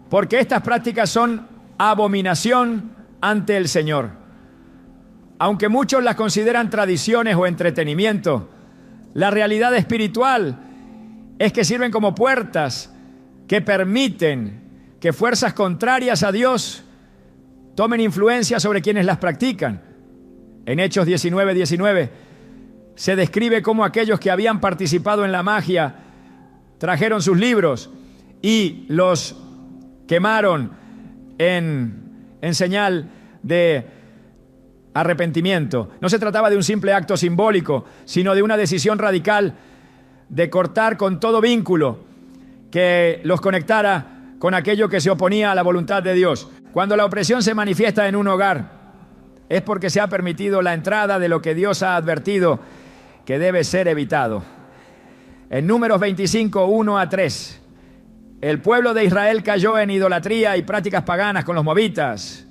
porque estas prácticas son abominación ante el Señor. Aunque muchos las consideran tradiciones o entretenimiento, la realidad espiritual es que sirven como puertas que permiten que que fuerzas contrarias a Dios tomen influencia sobre quienes las practican. En Hechos 19:19 se describe cómo aquellos que habían participado en la magia trajeron sus libros y los quemaron en señal de arrepentimiento. No se trataba de un simple acto simbólico, sino de una decisión radical de cortar con todo vínculo que los conectara con aquello que se oponía a la voluntad de Dios. Cuando la opresión se manifiesta en un hogar, es porque se ha permitido la entrada de lo que Dios ha advertido que debe ser evitado. En Números 25, 1-3, el pueblo de Israel cayó en idolatría y prácticas paganas con los moabitas,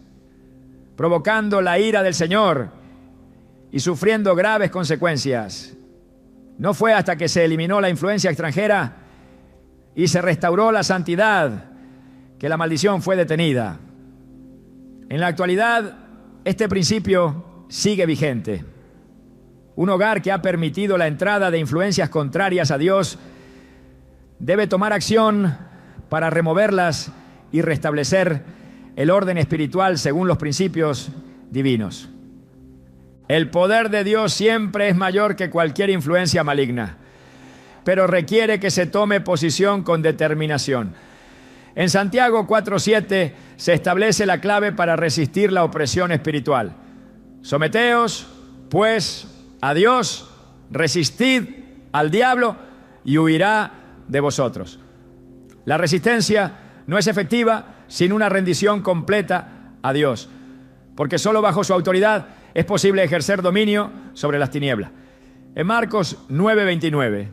provocando la ira del Señor y sufriendo graves consecuencias. No fue hasta que se eliminó la influencia extranjera y se restauró la santidad que la maldición fue detenida. En la actualidad, este principio sigue vigente. Un hogar que ha permitido la entrada de influencias contrarias a Dios debe tomar acción para removerlas y restablecer el orden espiritual según los principios divinos. El poder de Dios siempre es mayor que cualquier influencia maligna, pero requiere que se tome posición con determinación. En Santiago 4:7 se establece la clave para resistir la opresión espiritual. Someteos, pues, a Dios, resistid al diablo y huirá de vosotros. La resistencia no es efectiva sin una rendición completa a Dios, porque solo bajo su autoridad es posible ejercer dominio sobre las tinieblas. En Marcos 9:29,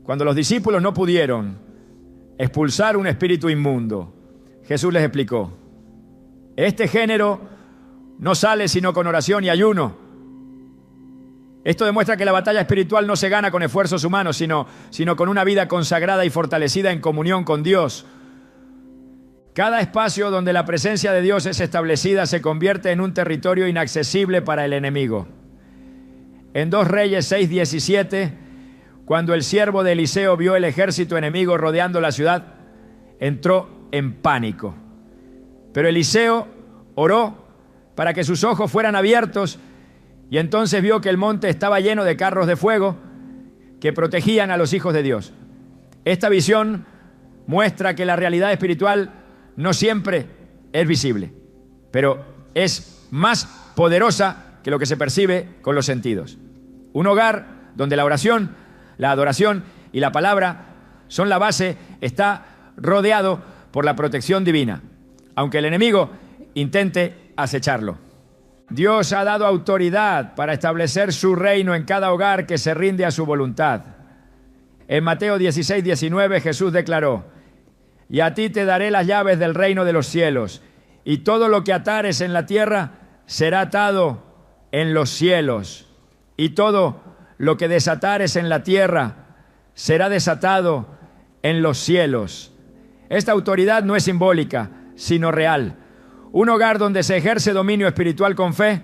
cuando los discípulos no pudieron expulsar un espíritu inmundo, Jesús les explicó: este género no sale sino con oración y ayuno. Esto demuestra que la batalla espiritual no se gana con esfuerzos humanos, sino con una vida consagrada y fortalecida en comunión con Dios. Cada espacio donde la presencia de Dios es establecida se convierte en un territorio inaccesible para el enemigo. En 2 Reyes 6:17, cuando el siervo de Eliseo vio el ejército enemigo rodeando la ciudad, entró en pánico. Pero Eliseo oró para que sus ojos fueran abiertos y entonces vio que el monte estaba lleno de carros de fuego que protegían a los hijos de Dios. Esta visión muestra que la realidad espiritual no siempre es visible, pero es más poderosa que lo que se percibe con los sentidos. Un hogar donde la oración, la adoración y la palabra son la base está rodeado por la protección divina, aunque el enemigo intente acecharlo. Dios ha dado autoridad para establecer su reino en cada hogar que se rinde a su voluntad. En Mateo 16:19 Jesús declaró: y a ti te daré las llaves del reino de los cielos, y todo lo que atares en la tierra será atado en los cielos, y todo lo que desatares en la tierra será desatado en los cielos. Esta autoridad no es simbólica, sino real. Un hogar donde se ejerce dominio espiritual con fe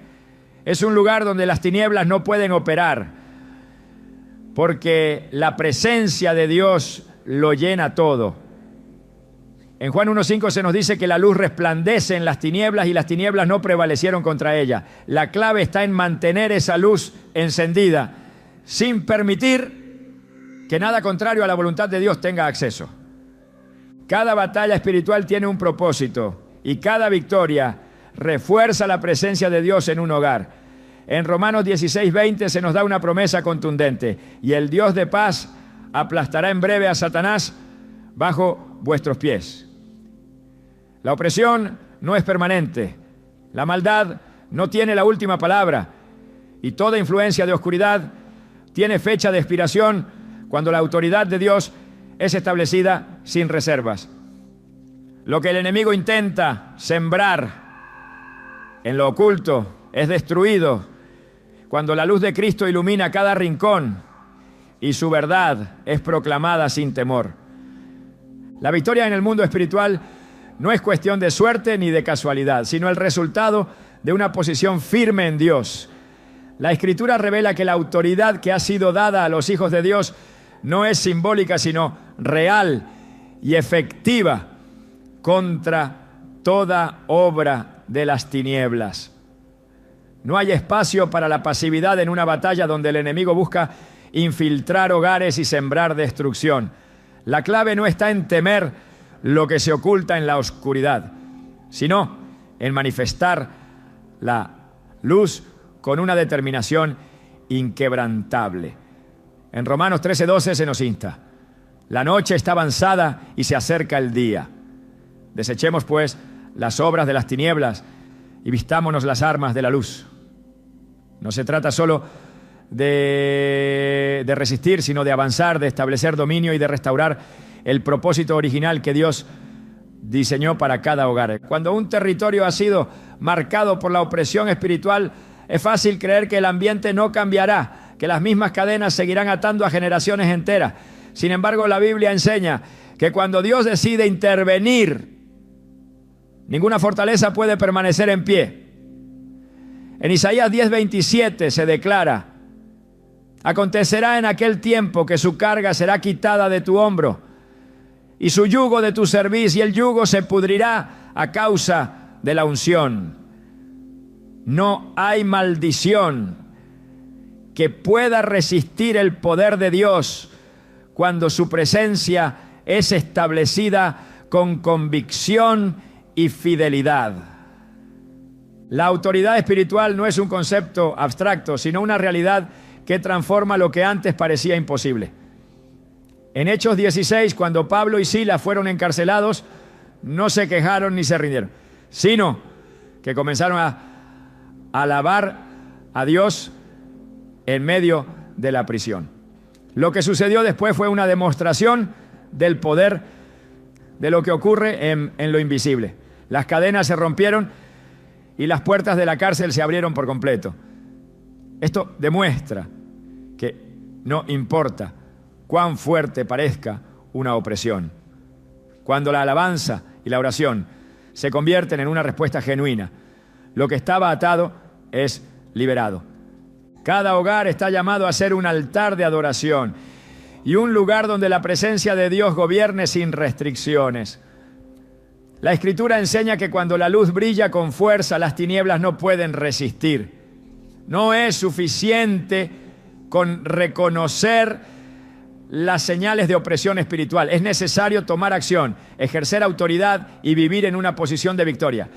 es un lugar donde las tinieblas no pueden operar, porque la presencia de Dios lo llena todo. En Juan 1:5 se nos dice que la luz resplandece en las tinieblas y las tinieblas no prevalecieron contra ella. La clave está en mantener esa luz encendida, sin permitir que nada contrario a la voluntad de Dios tenga acceso. Cada batalla espiritual tiene un propósito y cada victoria refuerza la presencia de Dios en un hogar. En Romanos 16:20 se nos da una promesa contundente: y el Dios de paz aplastará en breve a Satanás bajo vuestros pies. La opresión no es permanente, la maldad no tiene la última palabra, y toda influencia de oscuridad tiene fecha de expiración cuando la autoridad de Dios es establecida sin reservas. Lo que el enemigo intenta sembrar en lo oculto es destruido cuando la luz de Cristo ilumina cada rincón y su verdad es proclamada sin temor. La victoria en el mundo espiritual no es cuestión de suerte ni de casualidad, sino el resultado de una posición firme en Dios. La Escritura revela que la autoridad que ha sido dada a los hijos de Dios no es simbólica, sino real y efectiva. contra toda obra de las tinieblas. No hay espacio para la pasividad en una batalla donde el enemigo busca infiltrar hogares y sembrar destrucción. La clave no está en temer lo que se oculta en la oscuridad, sino en manifestar la luz con una determinación inquebrantable. En Romanos 13:12 se nos insta: la noche está avanzada y se acerca el día. Desechemos, pues, las obras de las tinieblas y vistámonos las armas de la luz. No se trata solo de resistir, sino de avanzar, de establecer dominio y de restaurar el propósito original que Dios diseñó para cada hogar. Cuando un territorio ha sido marcado por la opresión espiritual, es fácil creer que el ambiente no cambiará, que las mismas cadenas seguirán atando a generaciones enteras. Sin embargo, la Biblia enseña que cuando Dios decide intervenir, ninguna fortaleza puede permanecer en pie. En Isaías 10:27 se declara: acontecerá en aquel tiempo que su carga será quitada de tu hombro y su yugo de tu cerviz, y el yugo se pudrirá a causa de la unción. No hay maldición que pueda resistir el poder de Dios cuando su presencia es establecida con convicción y fidelidad. La autoridad espiritual no es un concepto abstracto, sino una realidad que transforma lo que antes parecía imposible. En Hechos 16, cuando Pablo y Silas fueron encarcelados, no se quejaron ni se rindieron, sino que comenzaron a alabar a Dios en medio de la prisión. Lo que sucedió después fue una demostración del poder de lo que ocurre en lo invisible. Las cadenas se rompieron y las puertas de la cárcel se abrieron por completo. Esto demuestra que no importa cuán fuerte parezca una opresión, cuando la alabanza y la oración se convierten en una respuesta genuina, lo que estaba atado es liberado. Cada hogar está llamado a ser un altar de adoración y un lugar donde la presencia de Dios gobierne sin restricciones. La Escritura enseña que cuando la luz brilla con fuerza, las tinieblas no pueden resistir. No es suficiente con reconocer las señales de opresión espiritual. Es necesario tomar acción, ejercer autoridad y vivir en una posición de victoria.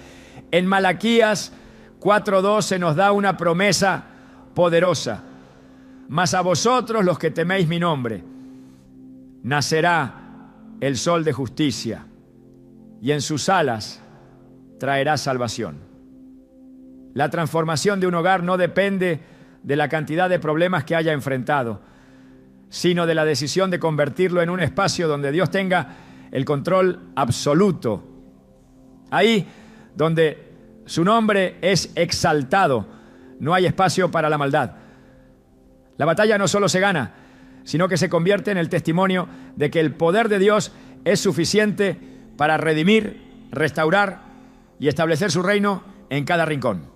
En Malaquías 4:12 nos da una promesa poderosa: mas a vosotros, los que teméis mi nombre, nacerá el sol de justicia, y en sus alas traerá salvación. La transformación de un hogar no depende de la cantidad de problemas que haya enfrentado, sino de la decisión de convertirlo en un espacio donde Dios tenga el control absoluto. Ahí donde su nombre es exaltado, no hay espacio para la maldad. La batalla no solo se gana, sino que se convierte en el testimonio de que el poder de Dios es suficiente para redimir, restaurar y establecer su reino en cada rincón.